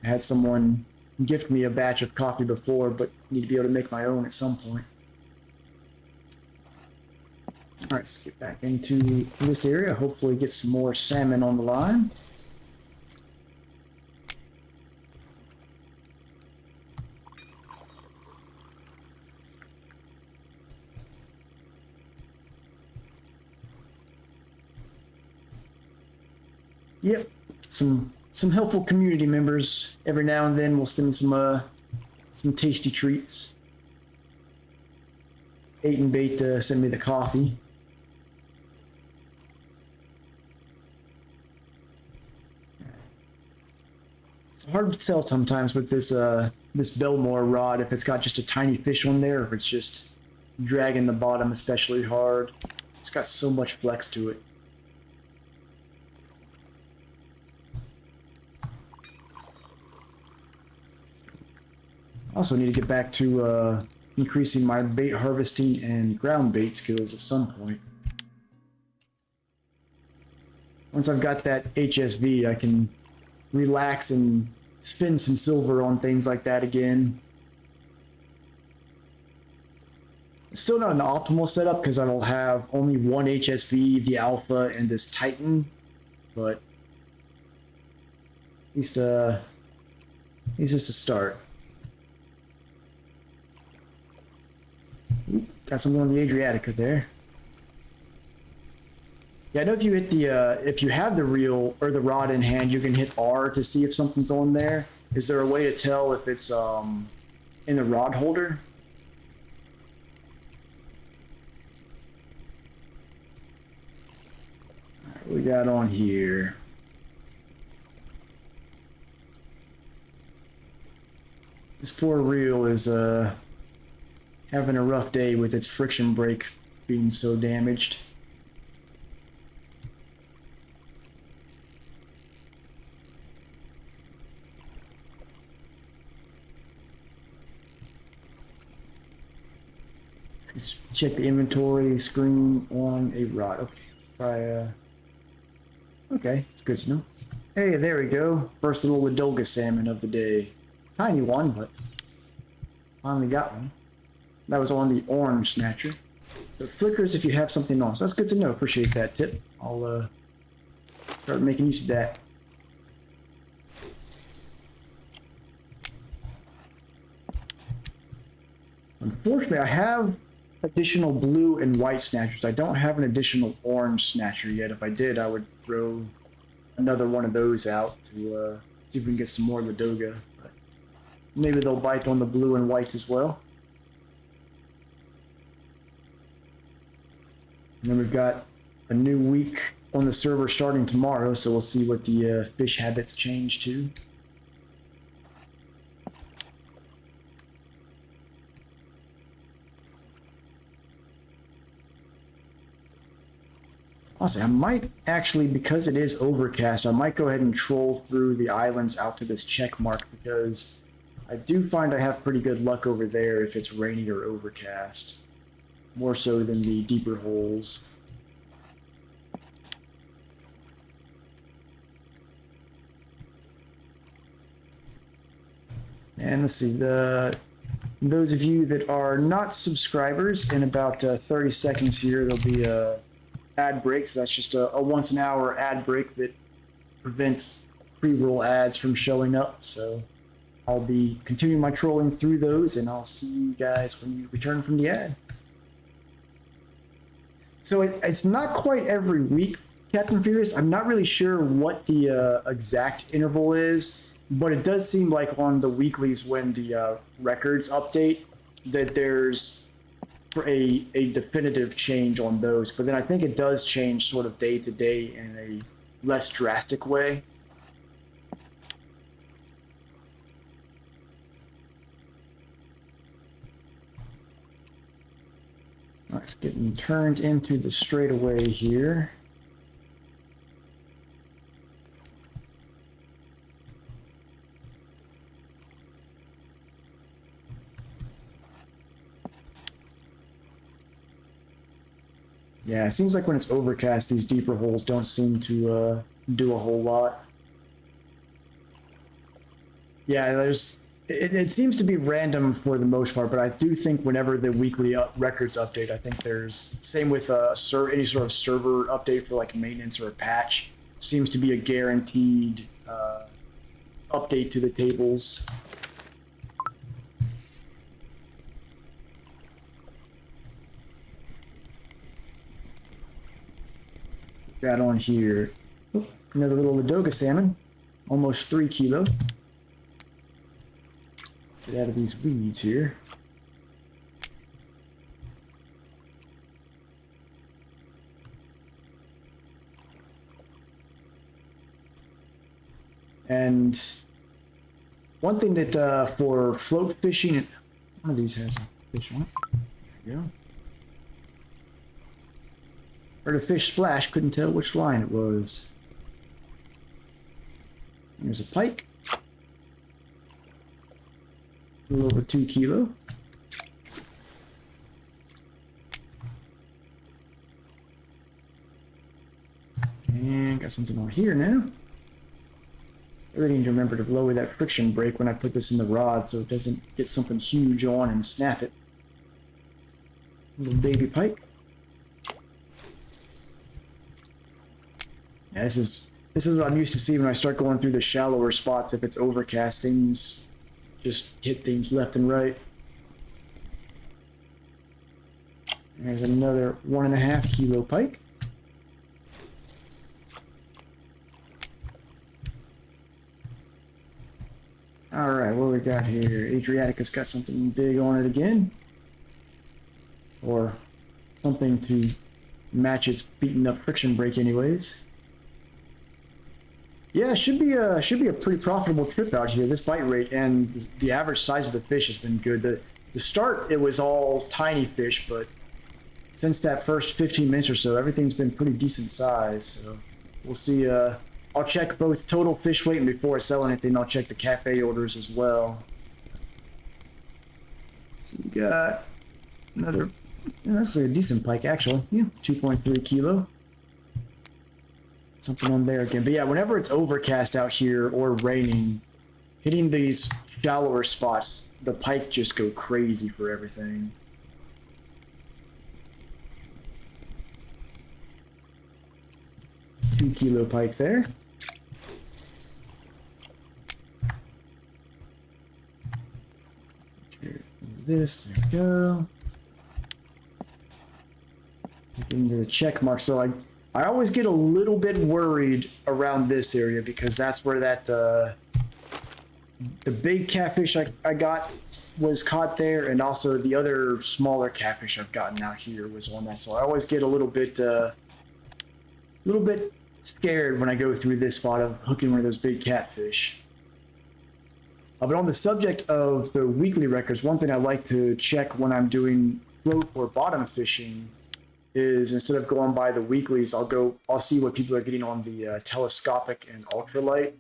Speaker 1: I had someone gift me a batch of coffee before, but need to be able to make my own at some point. All right, let's get back into this area. Hopefully get some more salmon on the line. Yep, some helpful community members every now and then will send some tasty treats. 8 and Bait send me the coffee. It's hard to tell sometimes with this this Belmore rod if it's got just a tiny fish on there or if it's just dragging the bottom especially hard. It's got so much flex to it. Also need to get back to increasing my bait harvesting and ground bait skills at some point. Once I've got that HSV, I can relax and spend some silver on things like that again. It's still not an optimal setup because I will have only one HSV, the Alpha, and this Titan, but at least it's just a start. Ooh, got something on the Adriatica there. Yeah, I know if you hit the if you have the reel or the rod in hand, you can hit R to see if something's on there. Is there a way to tell if it's in the rod holder? All right, what we got on here? This poor reel is having a rough day with its friction brake being so damaged. Let's check the inventory screen on a rod. Okay, try okay, it's good to know. Hey, there we go. First little Ladoga salmon of the day. Tiny one, but finally got one. That was on the orange snatcher. So it flickers if you have something else. That's good to know. Appreciate that tip. I'll start making use of that. Unfortunately, I have additional blue and white snatchers. I don't have an additional orange snatcher yet. If I did, I would throw another one of those out to see if we can get some more Ladoga. But maybe they'll bite on the blue and white as well. And then we've got a new week on the server starting tomorrow, so we'll see what the fish habits change to. Honestly, I might actually, because it is overcast, I might go ahead and troll through the islands out to this check mark, because I do find I have pretty good luck over there if it's rainy or overcast. More so than the deeper holes. And let's see, those of you that are not subscribers, in about 30 seconds here, there'll be a ad break. So that's just a once an hour ad break that prevents pre-roll ads from showing up. So I'll be continuing my trolling through those, and I'll see you guys when you return from the ad. So it's not quite every week, Captain Furious. I'm not really sure what the exact interval is, but it does seem like on the weeklies when the records update that there's a definitive change on those. But then I think it does change sort of day to day in a less drastic way. All right, it's getting turned into the straightaway here. Yeah, it seems like when it's overcast, these deeper holes don't seem to do a whole lot. Yeah, it seems to be random for the most part, but I do think whenever the weekly records update, I think there's, same with any sort of server update for like maintenance or a patch, seems to be a guaranteed update to the tables. Got on here, another little Ladoga salmon, almost 3 kilo. Get out of these weeds here. And one thing that for float fishing, one of these has a fish on it. There you go. Heard a fish splash, couldn't tell which line it was. There's a pike. A little over 2 kilo. And got something on here now. I really need to remember to lower that friction brake when I put this in the rod so it doesn't get something huge on and snap it. Little baby pike. Yeah, this is what I'm used to seeing when I start going through the shallower spots. If it's overcast, things just hit things left and right. There's another 1.5 kilo pike. Alright, what we got here? Adriatica's got something big on it again. Or something to match its beaten up friction brake anyways. Yeah, should be a pretty profitable trip out here. This bite rate and the average size of the fish has been good. The start, it was all tiny fish, but since that first 15 minutes or so, everything's been pretty decent size. So we'll see. I'll check both total fish weight, and before I sell anything, I'll check the cafe orders as well. So we got another, that's like a decent pike actually. Yeah, 2.3 kilo. Something on there again. But yeah, whenever it's overcast out here or raining, hitting these shallower spots, the pike just go crazy for everything. Two kilo pike there. This, there we go. Look into the check mark. So I always get a little bit worried around this area because that's where that the big catfish I got was caught there, and also the other smaller catfish I've gotten out here was on that. So I always get a little bit scared when I go through this spot of hooking one of those big catfish. But on the subject of the weekly records, one thing I like to check when I'm doing float or bottom fishing is instead of going by the weeklies, I'll see what people are getting on the telescopic and ultralight,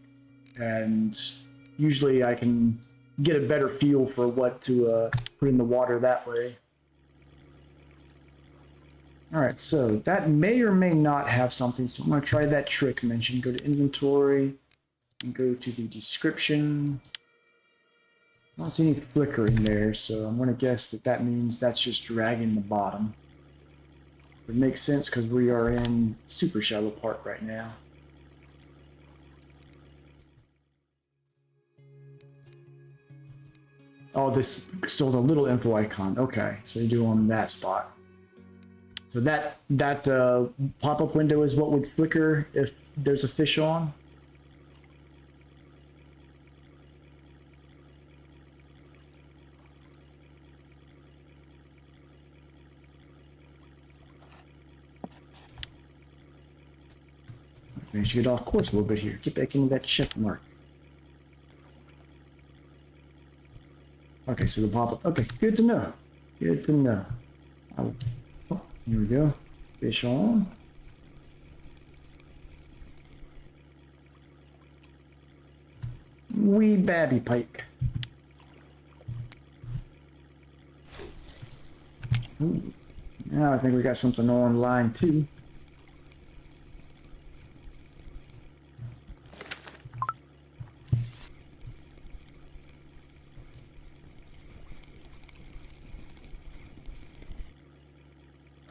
Speaker 1: and usually I can get a better feel for what to put in the water that way. All right, so that may or may not have something, so I'm going to try that trick mentioned. Go to inventory and go to the description. I don't see any flicker in there, so I'm going to guess that means that's just dragging the bottom. It makes sense because we are in super shallow part right now. Oh, this still a little info icon. Okay, so you do on that spot. So that pop-up window is what would flicker if there's a fish on. Managed to get off course a little bit here. Get back into that check mark. Okay, so the pop-up. Okay, good to know. Good to know. Oh, here we go. Fish on. Wee babby pike. Ooh. Now I think we got something on line 2.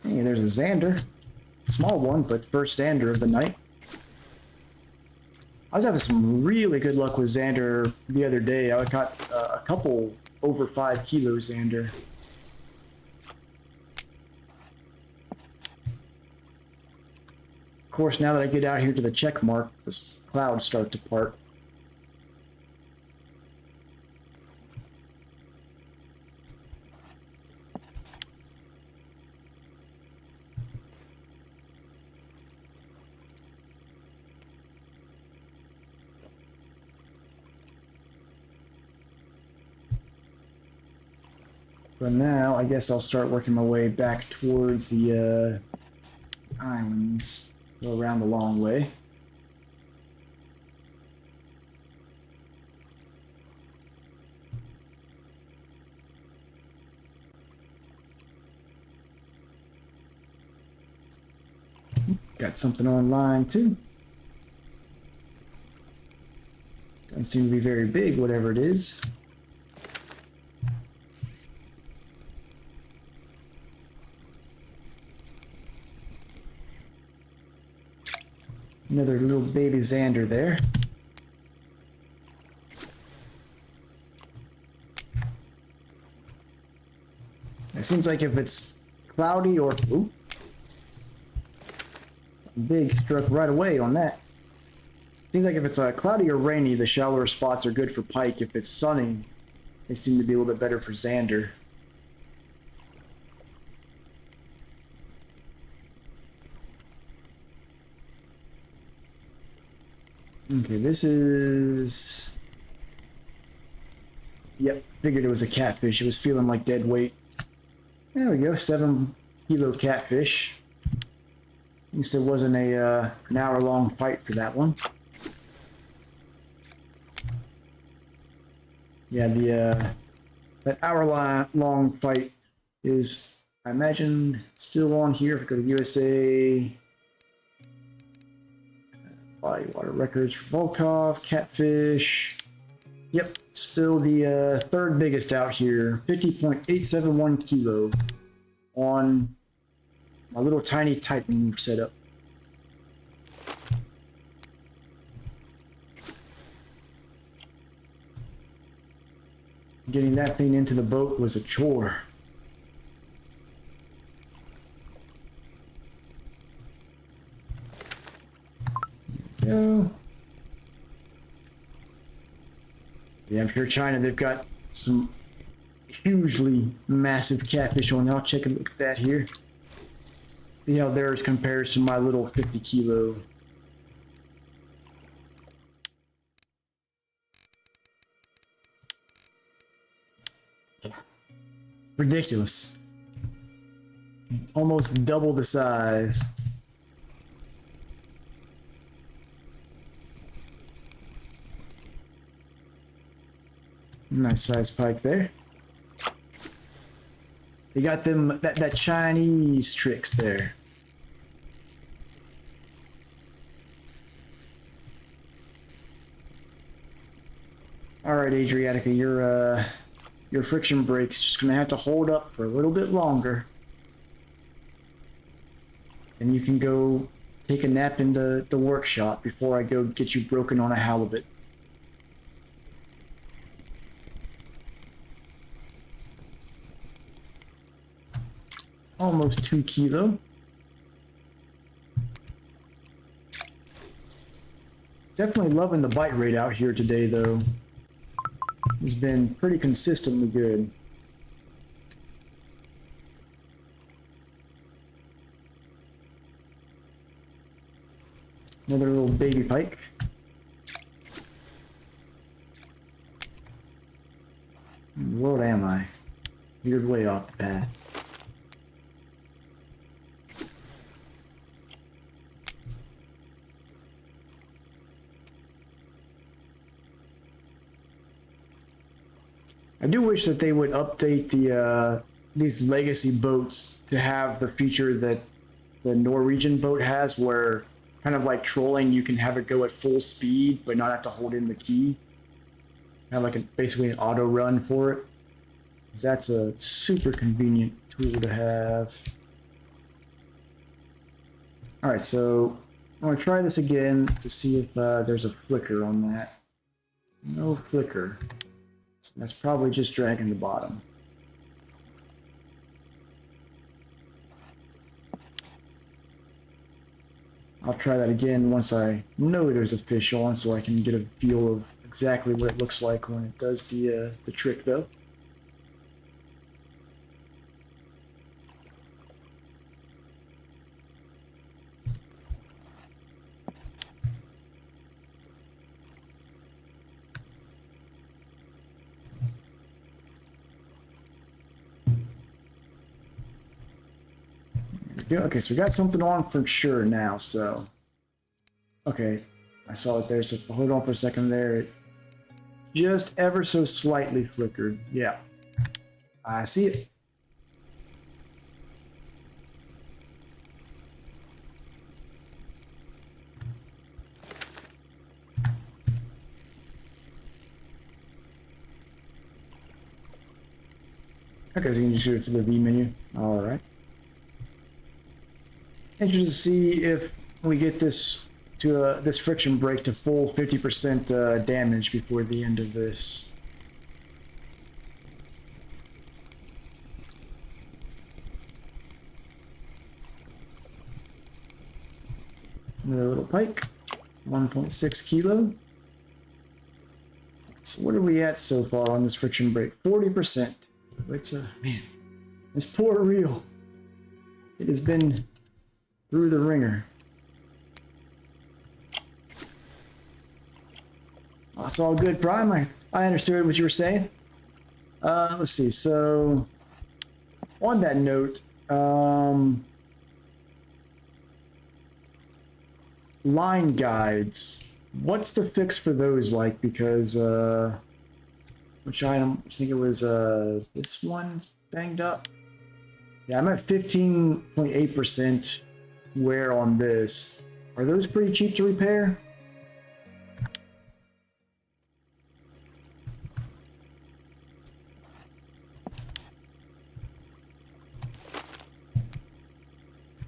Speaker 1: Hey, there's a Xander. Small one, but first Xander of the night. I was having some really good luck with Xander the other day. I got a couple over 5 kilo Xander. Of course, now that I get out here to the check mark, the clouds start to part. But now, I guess I'll start working my way back towards the islands. Go around the long way. Got something online too. Doesn't seem to be very big, whatever it is. Another little baby Xander there. It seems like if it's cloudy or... Ooh, big struck right away on that. Seems like if it's cloudy or rainy, the shallower spots are good for pike. If it's sunny, they seem to be a little bit better for Xander. Okay, this is... Yep, figured it was a catfish. It was feeling like dead weight. There we go, 7 kilo catfish. At least it wasn't a an hour-long fight for that one. Yeah, the that hour-long fight is, I imagine, still on here. If I go to USA, body water records for Volkov, catfish. Yep, still the third biggest out here, 50.871 kilo on my little tiny Titan setup. Getting that thing into the boat was a chore. There we go. Yeah, I'm sure China, they've got some hugely massive catfish on there. I'll check a look at that here. See how theirs compares to my little 50 kilo. Ridiculous. Almost double the size. Nice size pike there. They got them that Chinese tricks there. All right, Adriatica, your friction brake's just gonna have to hold up for a little bit longer. And you can go take a nap in the workshop before I go get you broken on a halibut. Almost 2 kilo. Definitely loving the bite rate out here today, though. It's been pretty consistently good. Another little baby pike. What am I? You're way off the path. I do wish that they would update the these legacy boats to have the feature that the Norwegian boat has, where kind of like trolling, you can have it go at full speed but not have to hold in the key. Have like basically an auto run for it. That's a super convenient tool to have. All right, so I'm gonna try this again to see if there's a flicker on that. No flicker. So that's probably just dragging the bottom. I'll try that again once I know there's a fish on, so I can get a feel of exactly what it looks like when it does the trick, though. Okay, so we got something on for sure now, so... Okay, I saw it there, so hold on for a second there. It just ever so slightly flickered. Yeah, I see it. Okay, so you can just go through the V menu. All right. Interested to see if we get this to this friction break to full 50% damage before the end of this. Another little pike, 1.6 kilo. So what are we at so far on this friction break? 40%. It's a man. This poor reel. It has been through the ringer. That's all good, Prime. I understood what you were saying. Let's see. So, on that note, line guides. What's the fix for those like? Because which item? I think it was this one's banged up. Yeah, I'm at 15.8% wear on this. Are those pretty cheap to repair?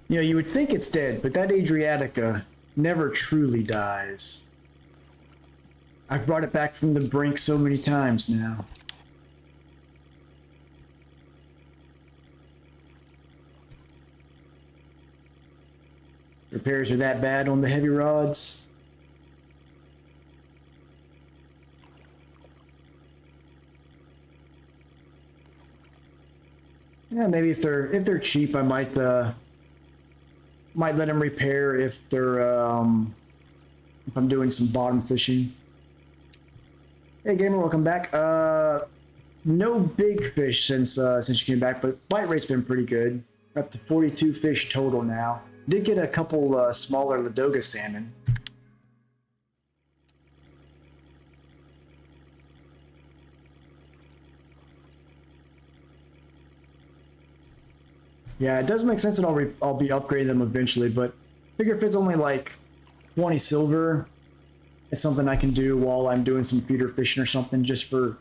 Speaker 1: You know, you would think it's dead, but that Adriatica never truly dies. I've brought it back from the brink so many times now. Repairs are that bad on the heavy rods. Yeah, maybe if they're cheap, I might let them repair if they're if I'm doing some bottom fishing. Hey gamer, welcome back. No big fish since you came back, but bite rate's been pretty good. Up to 42 fish total now. Did get a couple smaller Ladoga salmon. Yeah, it does make sense that I'll be upgrading them eventually, but figure if it's only like 20 silver, it's something I can do while I'm doing some feeder fishing or something, just for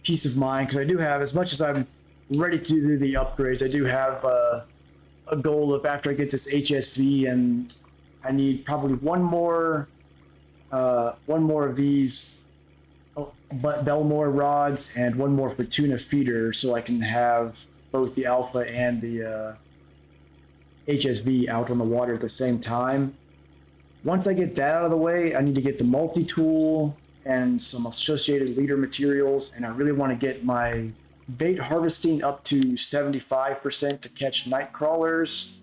Speaker 1: peace of mind. Because I do have, as much as I'm ready to do the upgrades, I do have a goal of after I get this HSV, and I need probably one more of these Belmore rods and one more for tuna feeder, so I can have both the Alpha and the HSV out on the water at the same time. Once I get that out of the way, I need to get the multi-tool and some associated leader materials, and I really want to get my bait harvesting up to 75% to catch night crawlers,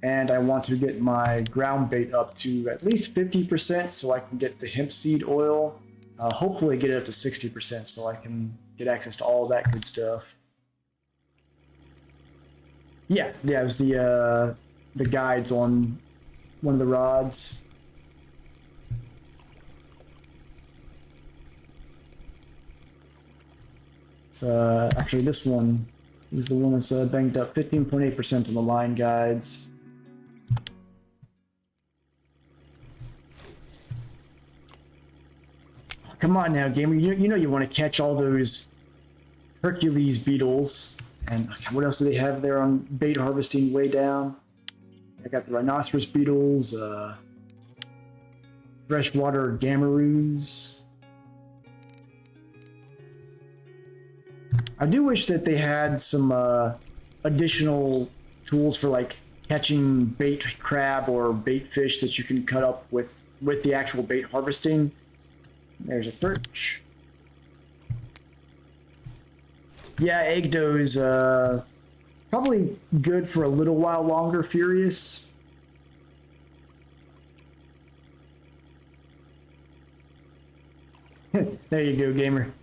Speaker 1: and I want to get my ground bait up to at least 50% so I can get the hemp seed oil. Hopefully get it up to 60% so I can get access to all that good stuff. Yeah, it was the guides on one of the rods. So actually this one is the one that's banged up, 15.8% on the line guides. Come on now, gamer. You know you want to catch all those Hercules beetles. And what else do they have there on bait harvesting way down? I got the rhinoceros beetles, freshwater gamaroos. I do wish that they had some additional tools for like catching bait crab or bait fish that you can cut up with the actual bait harvesting. There's a perch. Yeah, egg dough's probably good for a little while longer, Furious. There you go, gamer.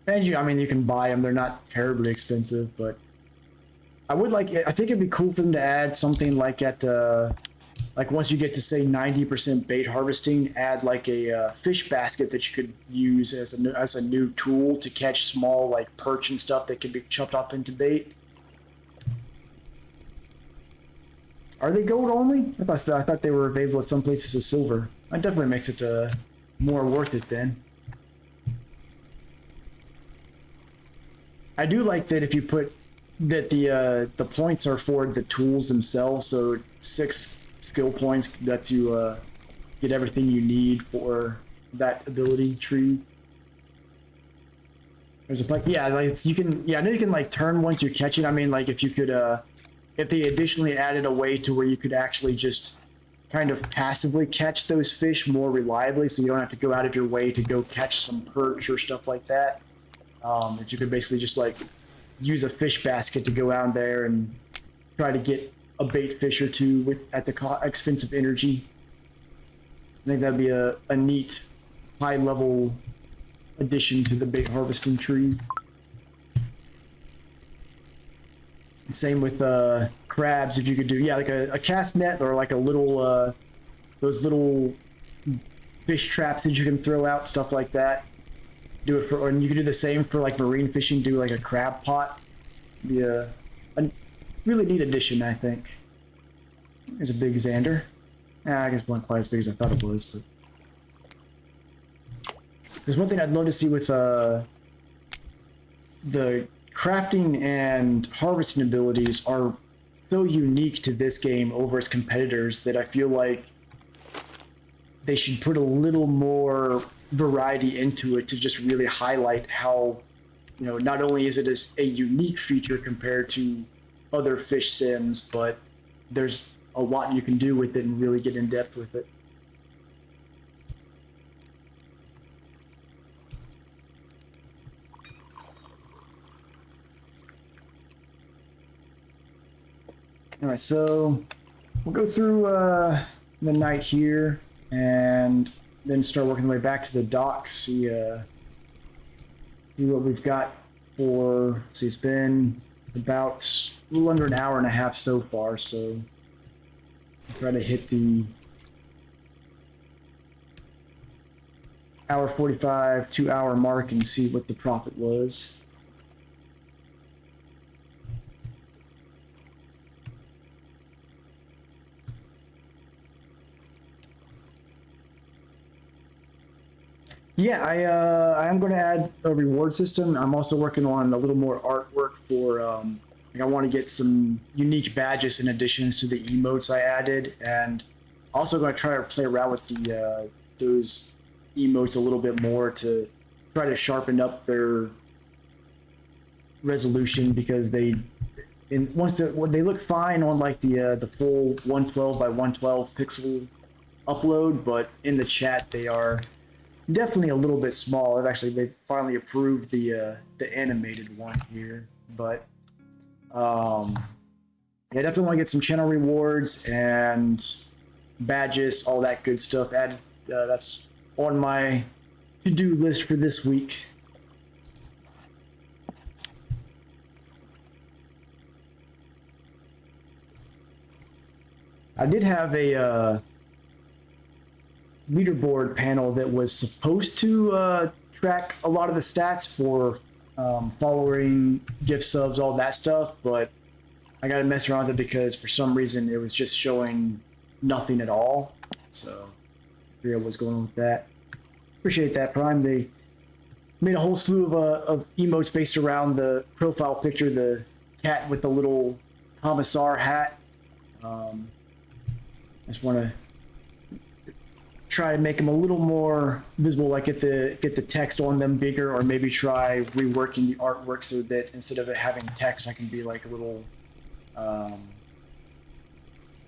Speaker 1: And I mean, you can buy them. They're not terribly expensive, but I think it'd be cool for them to add something like at, like once you get to say 90% bait harvesting, add like a fish basket that you could use as a new tool to catch small like perch and stuff that could be chopped up into bait. Are they gold only? I thought they were available at some places with silver. That definitely makes it more worth it then. I do like that if you put that the points are for the tools themselves. So 6 skill points that you get everything you need for that ability tree. There's a yeah, like you can, yeah, I know you can like turn once you catch it. I mean, like if you could if they additionally added a way to where you could actually just kind of passively catch those fish more reliably, so you don't have to go out of your way to go catch some perch or stuff like that. If you could basically just like use a fish basket to go out there and try to get a bait fish or two with at the expense of energy. I think that'd be a neat high level addition to the bait harvesting tree. And same with crabs, if you could do, yeah, like a cast net or like a little those little fish traps that you can throw out, stuff like that. Do it for, and you can do the same for like marine fishing. Do like a crab pot. Be a really neat addition, I think. There's a big Xander. I guess not quite as big as I thought it was, but there's one thing I'd love to see with the crafting and harvesting abilities are so unique to this game over its competitors that I feel like they should put a little more variety into it to just really highlight how, you know, not only is it a unique feature compared to other fish sims, but there's a lot you can do with it and really get in depth with it. All right, so we'll go through the night here and then start working the way back to the dock. See what we've got for. See, it's been about a little under an hour and a half so far. So I'll try to hit the hour 45, 2 hour mark and see what the profit was. Yeah, I am going to add a reward system. I'm also working on a little more artwork for, like I want to get some unique badges in additions to the emotes I added, and also going to try to play around with the those emotes a little bit more to try to sharpen up their resolution, because they look fine on like the full 112 by 112 pixel upload, but in the chat they are definitely a little bit small. They finally approved the animated one here, but yeah, definitely want to get some channel rewards and badges, all that good stuff added. That's on my to-do list for this week. I did have a leaderboard panel that was supposed to track a lot of the stats for following, gift subs, all that stuff, but I got to mess around with it because for some reason it was just showing nothing at all. So I figured what's going on with that. Appreciate that, Prime. They made a whole slew of emotes based around the profile picture, the cat with the little commissar hat. I just want to try to make them a little more visible, like get the text on them bigger, or maybe try reworking the artwork so that instead of it having text, I can be like a little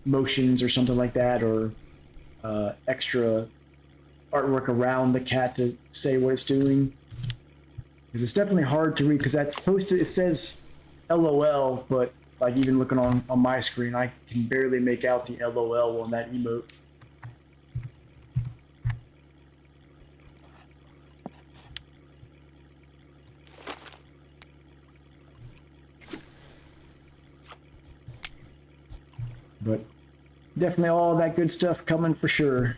Speaker 1: motions or something like that, or extra artwork around the cat to say what it's doing. Because it's definitely hard to read, because that's supposed to, it says LOL, but like even looking on my screen, I can barely make out the LOL on that emote. But definitely all that good stuff coming for sure.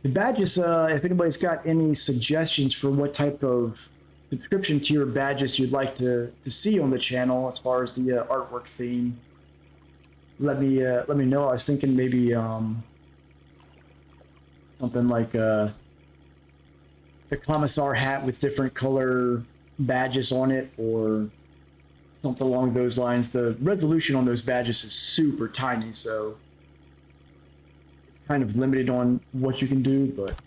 Speaker 1: The badges, if anybody's got any suggestions for what type of subscription tier badges you'd like to see on the channel as far as the artwork theme, let me know. I was thinking maybe something like the commissar hat with different color badges on it or something along those lines. The resolution on those badges is super tiny, so it's kind of limited on what you can do, but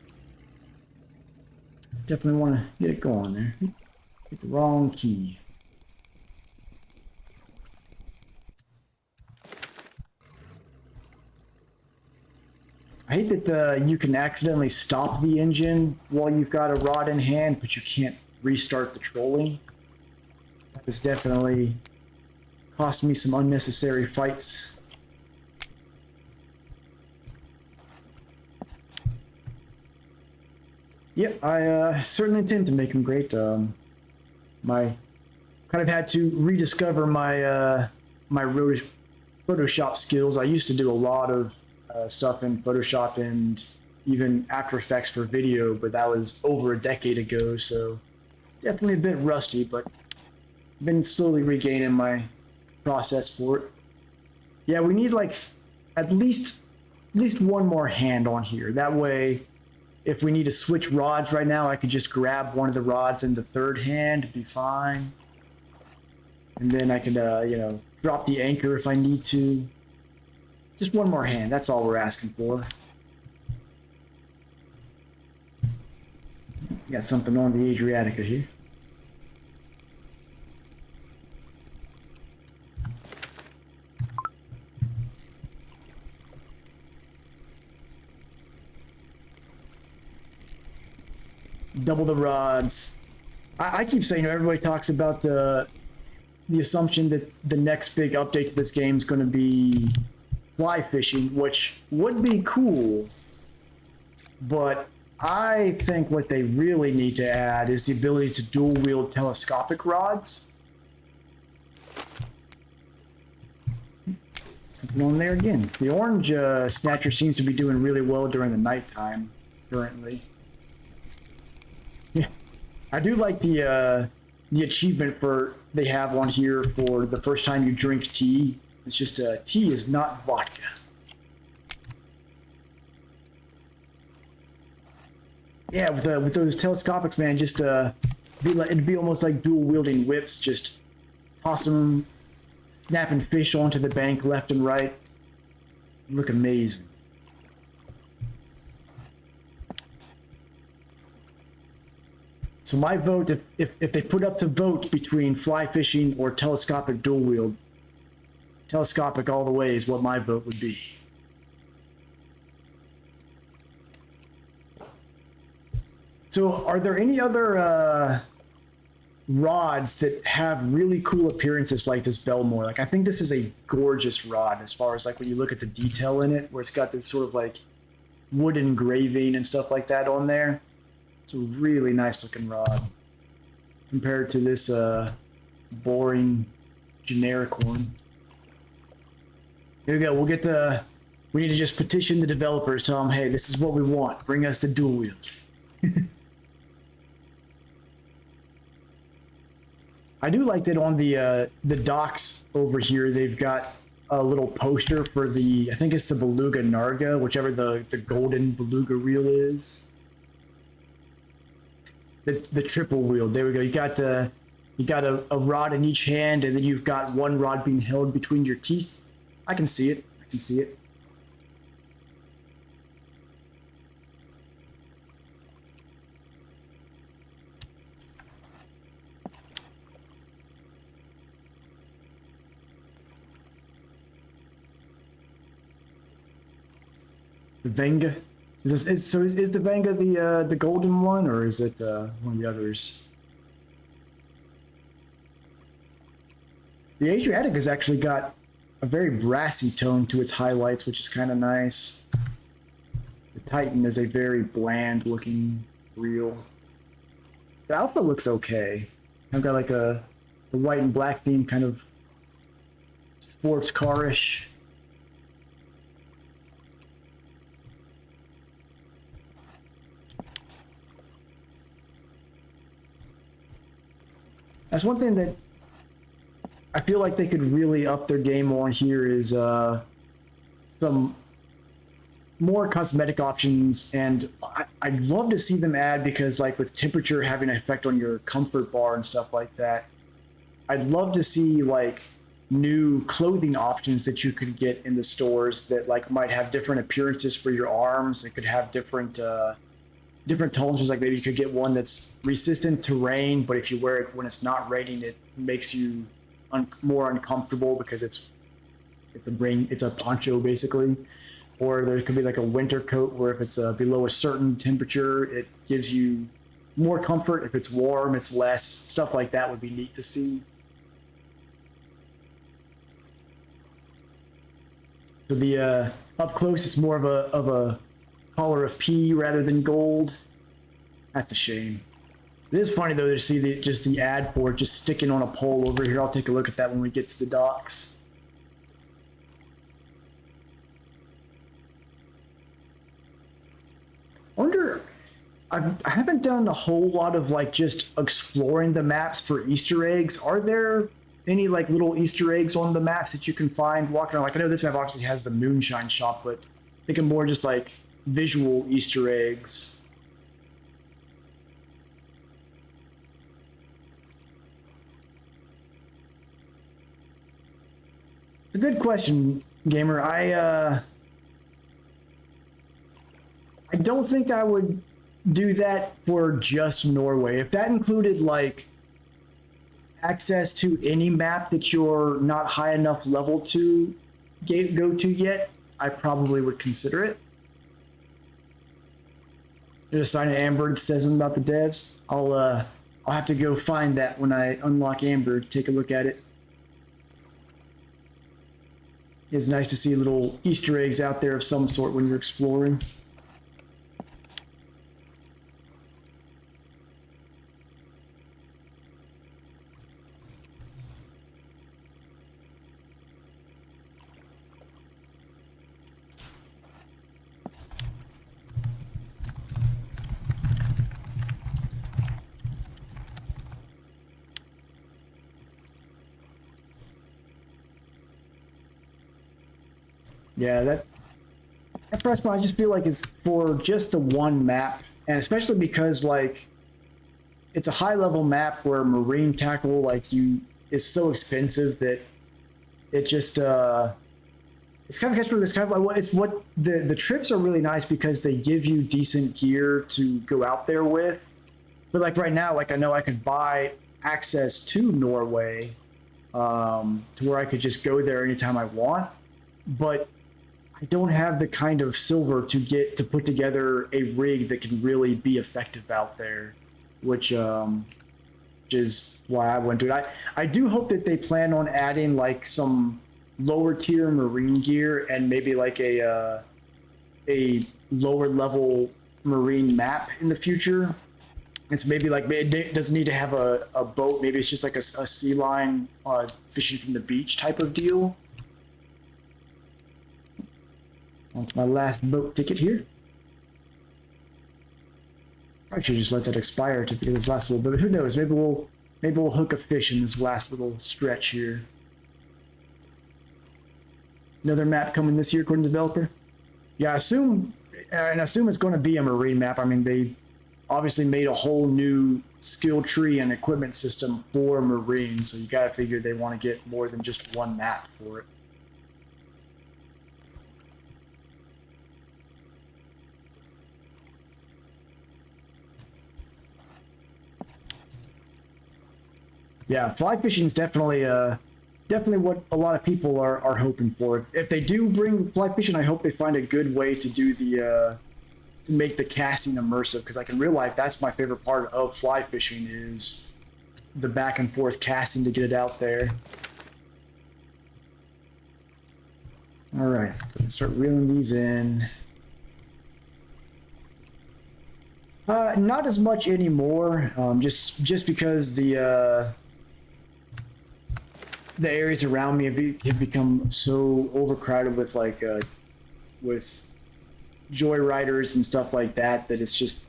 Speaker 1: definitely want to get it going there. Hit the wrong key. I hate that you can accidentally stop the engine while you've got a rod in hand, but you can't restart the trolling. That has definitely cost me some unnecessary fights. Yep, I certainly intend to make them great. My kind of had to rediscover my my Photoshop skills. I used to do a lot of stuff in Photoshop and even After Effects for video, but that was over a decade ago, so definitely a bit rusty, but been slowly regaining my process for it. Yeah, we need like at least one more hand on here. That way, if we need to switch rods right now, I could just grab one of the rods in the third hand, be fine. And then I could, you know, drop the anchor if I need to. Just one more hand, that's all we're asking for. Got something on the Adriatica here. Double the rods. I keep saying, you know, everybody talks about the assumption that the next big update to this game is going to be fly fishing, which would be cool, but I think what they really need to add is the ability to dual wield telescopic rods. Something on there again. The orange snatcher seems to be doing really well during the nighttime currently. Yeah, I do like the achievement for they have on here for the first time you drink tea. It's just tea is not vodka. Yeah, with those telescopics, man, just it'd be almost like dual wielding whips, just tossing them, snapping fish onto the bank left and right. Look amazing. So my vote, if they put up to vote between fly fishing or telescopic dual wield, telescopic all the way is what my vote would be. So are there any other rods that have really cool appearances like this Belmore? Like, I think this is a gorgeous rod as far as like when you look at the detail in it, where it's got this sort of like wood engraving and stuff like that on there. It's a really nice looking rod compared to this boring generic one. Here we go. We'll get we need to just petition the developers, tell them, hey, this is what we want. Bring us the dual wield. I do like that on the docks over here, they've got a little poster for the, I think it's the Beluga Narga, whichever the golden beluga reel is. The triple wheel. There we go. You got a rod in each hand, and then you've got one rod being held between your teeth. I can see it. I can see it. The Venga. Is the Venga the golden one, or is it one of the others? The Adriatic has actually got a very brassy tone to its highlights, which is kind of nice. The Titan is a very bland looking reel. The Alpha looks okay. I've got like the white and black theme, kind of sports car-ish. That's one thing that I feel like they could really up their game on here is some more cosmetic options, and I'd love to see them add, because like with temperature having an effect on your comfort bar and stuff like that, I'd love to see like new clothing options that you could get in the stores that like might have different appearances for your arms. It could have different tolerances. Like maybe you could get one that's resistant to rain, but if you wear it when it's not raining, it makes you more uncomfortable because it's a poncho basically. Or there could be like a winter coat where if it's below a certain temperature, it gives you more comfort. If it's warm, it's less. Stuff like that would be neat to see. So the up close, it's more of a color of pea rather than gold. That's a shame. It is funny though to see just the ad for it just sticking on a pole over here. I'll take a look at that when we get to the docks. I wonder, I haven't done a whole lot of like just exploring the maps for Easter eggs. Are there any like little Easter eggs on the maps that you can find walking around? Like I know this map obviously has the moonshine shop, but thinking more just like visual Easter eggs. It's a good question, gamer. I don't think I would do that for just Norway. If that included like access to any map that you're not high enough level to go to yet, I probably would consider it. There's a sign at Amber that says something about the devs. I'll have to go find that when I unlock Amber, take a look at it. It's nice to see little Easter eggs out there of some sort when you're exploring. Yeah, that press I just feel like is for just the one map, and especially because like it's a high level map where marine tackle is so expensive that it just it's kind of catch. It's kind of like what the trips are really nice because they give you decent gear to go out there with. But like right now, like I know I could buy access to Norway, to where I could just go there anytime I want, but I don't have the kind of silver to put together a rig that can really be effective out there, which is why I went to it. I do hope that they plan on adding like some lower tier marine gear and maybe like a lower level marine map in the future. It's maybe like it doesn't need to have a boat. Maybe it's just like a sea line fishing from the beach type of deal. That's my last boat ticket here. I should just let that expire to get this last little bit. But who knows? Maybe we'll hook a fish in this last little stretch here. Another map coming this year, according to the developer. Yeah, I assume it's going to be a marine map. I mean, they obviously made a whole new skill tree and equipment system for marine, so you got to figure they want to get more than just one map for it. Yeah, fly fishing is definitely what a lot of people are hoping for. If they do bring fly fishing, I hope they find a good way to do to make the casting immersive, because like in real life, that's my favorite part of fly fishing is the back and forth casting to get it out there. All right, let's go start reeling these in. Not as much anymore, just because the areas around me have become so overcrowded with with joyriders and stuff like that it's just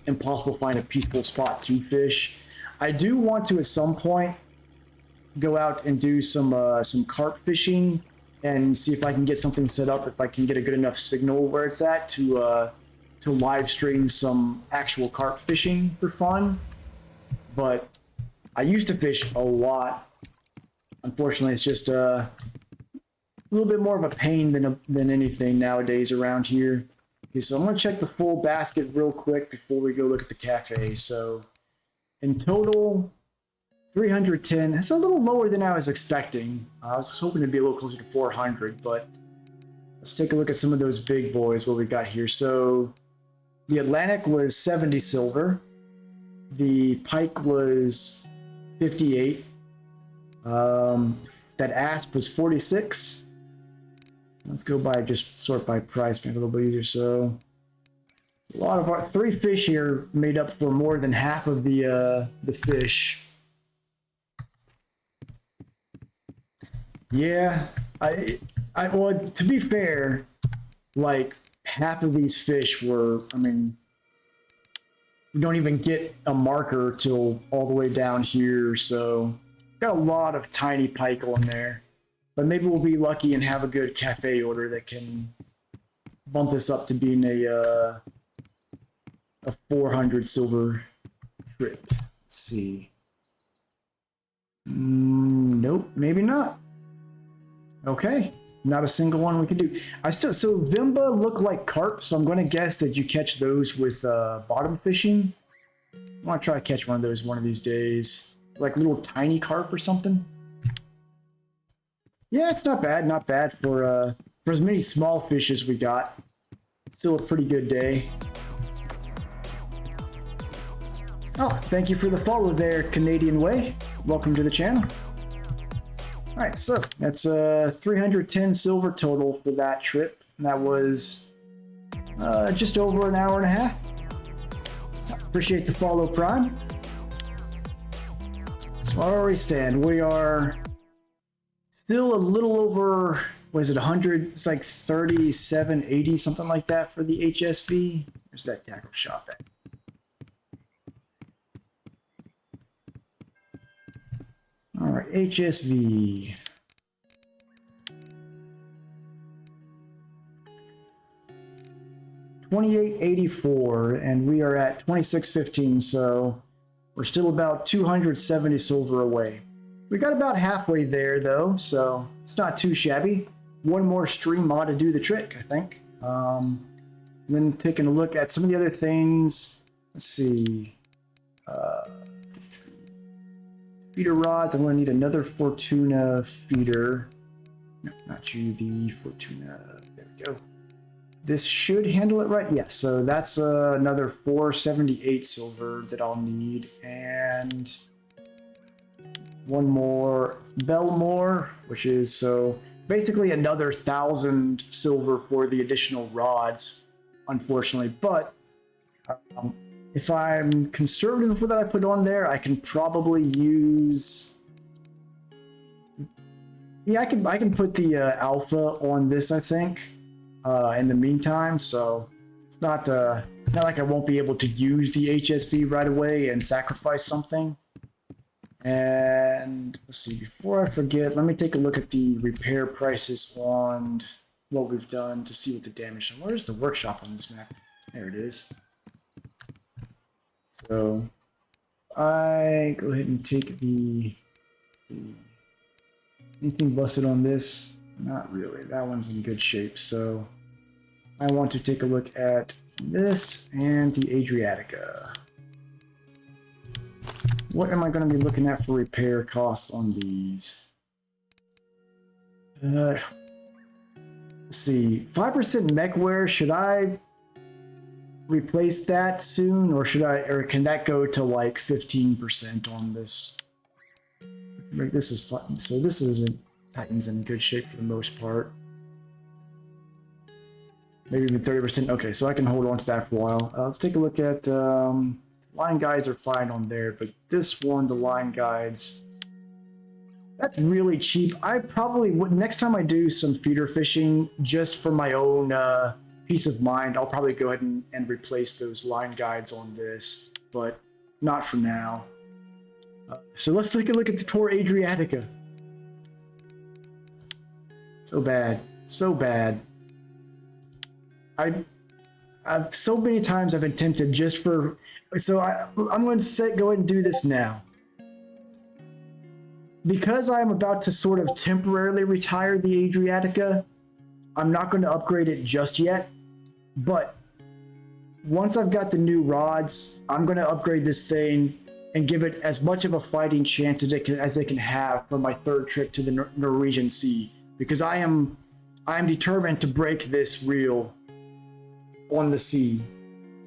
Speaker 1: impossible to find a peaceful spot to fish. I do want to at some point go out and do some carp fishing and see if I can get something set up, if I can get a good enough signal where it's at to live stream some actual carp fishing for fun. But I used to fish a lot. Unfortunately, it's just a little bit more of a pain than anything nowadays around here. Okay, so I'm gonna check the full basket real quick before we go look at the cafe. So in total, 310. It's a little lower than I was expecting. I was just hoping to be a little closer to 400, but let's take a look at some of those big boys, what we got here. So the Atlantic was 70 silver. The Pike was 58. That Asp was 46. Let's go by, just sort by price, make it a little bit easier. So a lot of our 3 fish here made up for more than half of the fish. Yeah, well, to be fair, like half of these fish were, I mean, we don't even get a marker till all the way down here, so got a lot of tiny pike on there. But maybe we'll be lucky and have a good cafe order that can bump this up to being a 400 silver trip. Let's see. Nope, maybe not. Okay, not a single one we can do. So Vimba look like carp, so I'm going to guess that you catch those with bottom fishing. I want to try to catch one of those one of these days, like little tiny carp or something. Yeah, it's not bad for as many small fish as we got. Still a pretty good day. Oh, thank you for the follow there, Canadian Way. Welcome to the channel. All right, so that's 310 silver total for that trip. And that was just over an hour and a half. Appreciate the follow, Prime. So where we stand, we are still a little over, what is it, 100? It's like 37.80, something like that for the HSV. Where's that tackle shop at? All right, HSV. $28.84, and we are at 26.15, so we're still about 270 silver away. We got about halfway there though, so it's not too shabby. One more stream ought to do the trick, I think. And then taking a look at some of the other things. Let's see. Feeder rods. I'm going to need another Fortuna feeder. No, not you, the Fortuna. There we go. This should handle it right. Yeah, so that's another 478 silver that I'll need. And one more Belmore, which is so basically another 1,000 silver for the additional rods, unfortunately. But if I'm conservative with what I put on there, I can probably use. Yeah, I can put the alpha on this, I think, in the meantime. So it's not like I won't be able to use the HSV right away and sacrifice something. And let's see, before I forget, let me take a look at the repair prices on what we've done to see what the damage is. Where's the workshop on this map? There it is. So I go ahead and take the, let's see, anything busted on this? Not really. That one's in good shape. So I want to take a look at this and the Adriatica. What am I going to be looking at for repair costs on these? Let's see, 5% mech wear. Should I replace that soon, or can that go to like 15% on this? This is fun. So this isn't. Titan's in good shape for the most part. Maybe even 30%. Okay, so I can hold on to that for a while. Let's take a look at line guides are fine on there, but this one, the line guides, that's really cheap. I probably would, next time I do some feeder fishing, just for my own peace of mind, I'll probably go ahead and replace those line guides on this, but not for now. So let's take a look at the poor Adriatica. So bad. So bad. I've so many times I've been tempted just for... So I'm going to go ahead and do this now. Because I'm about to sort of temporarily retire the Adriatica, I'm not going to upgrade it just yet. But once I've got the new rods, I'm going to upgrade this thing and give it as much of a fighting chance as it can have for my third trip to the Norwegian Sea. Because I am determined to break this reel on the sea,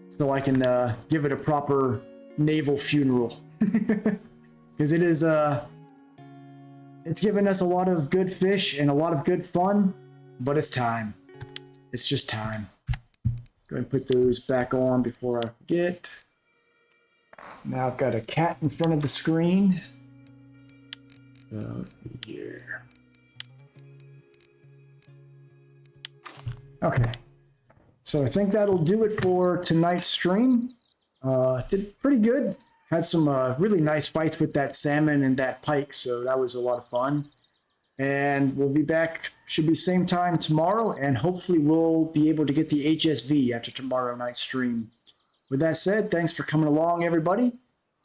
Speaker 1: so I can give it a proper naval funeral. Because it is it's given us a lot of good fish and a lot of good fun, but it's time. It's just time. Go ahead and put those back on before I forget. Now I've got a cat in front of the screen. So let's see here. Okay. So I think that'll do it for tonight's stream. Did pretty good. Had some really nice fights with that salmon and that pike, so that was a lot of fun. And we'll be back, should be same time tomorrow, and hopefully we'll be able to get the HSV after tomorrow night's stream. With that said, thanks for coming along, everybody.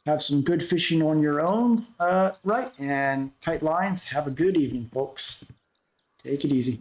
Speaker 1: Have some good fishing on your own, right? And tight lines. Have a good evening, folks. Take it easy.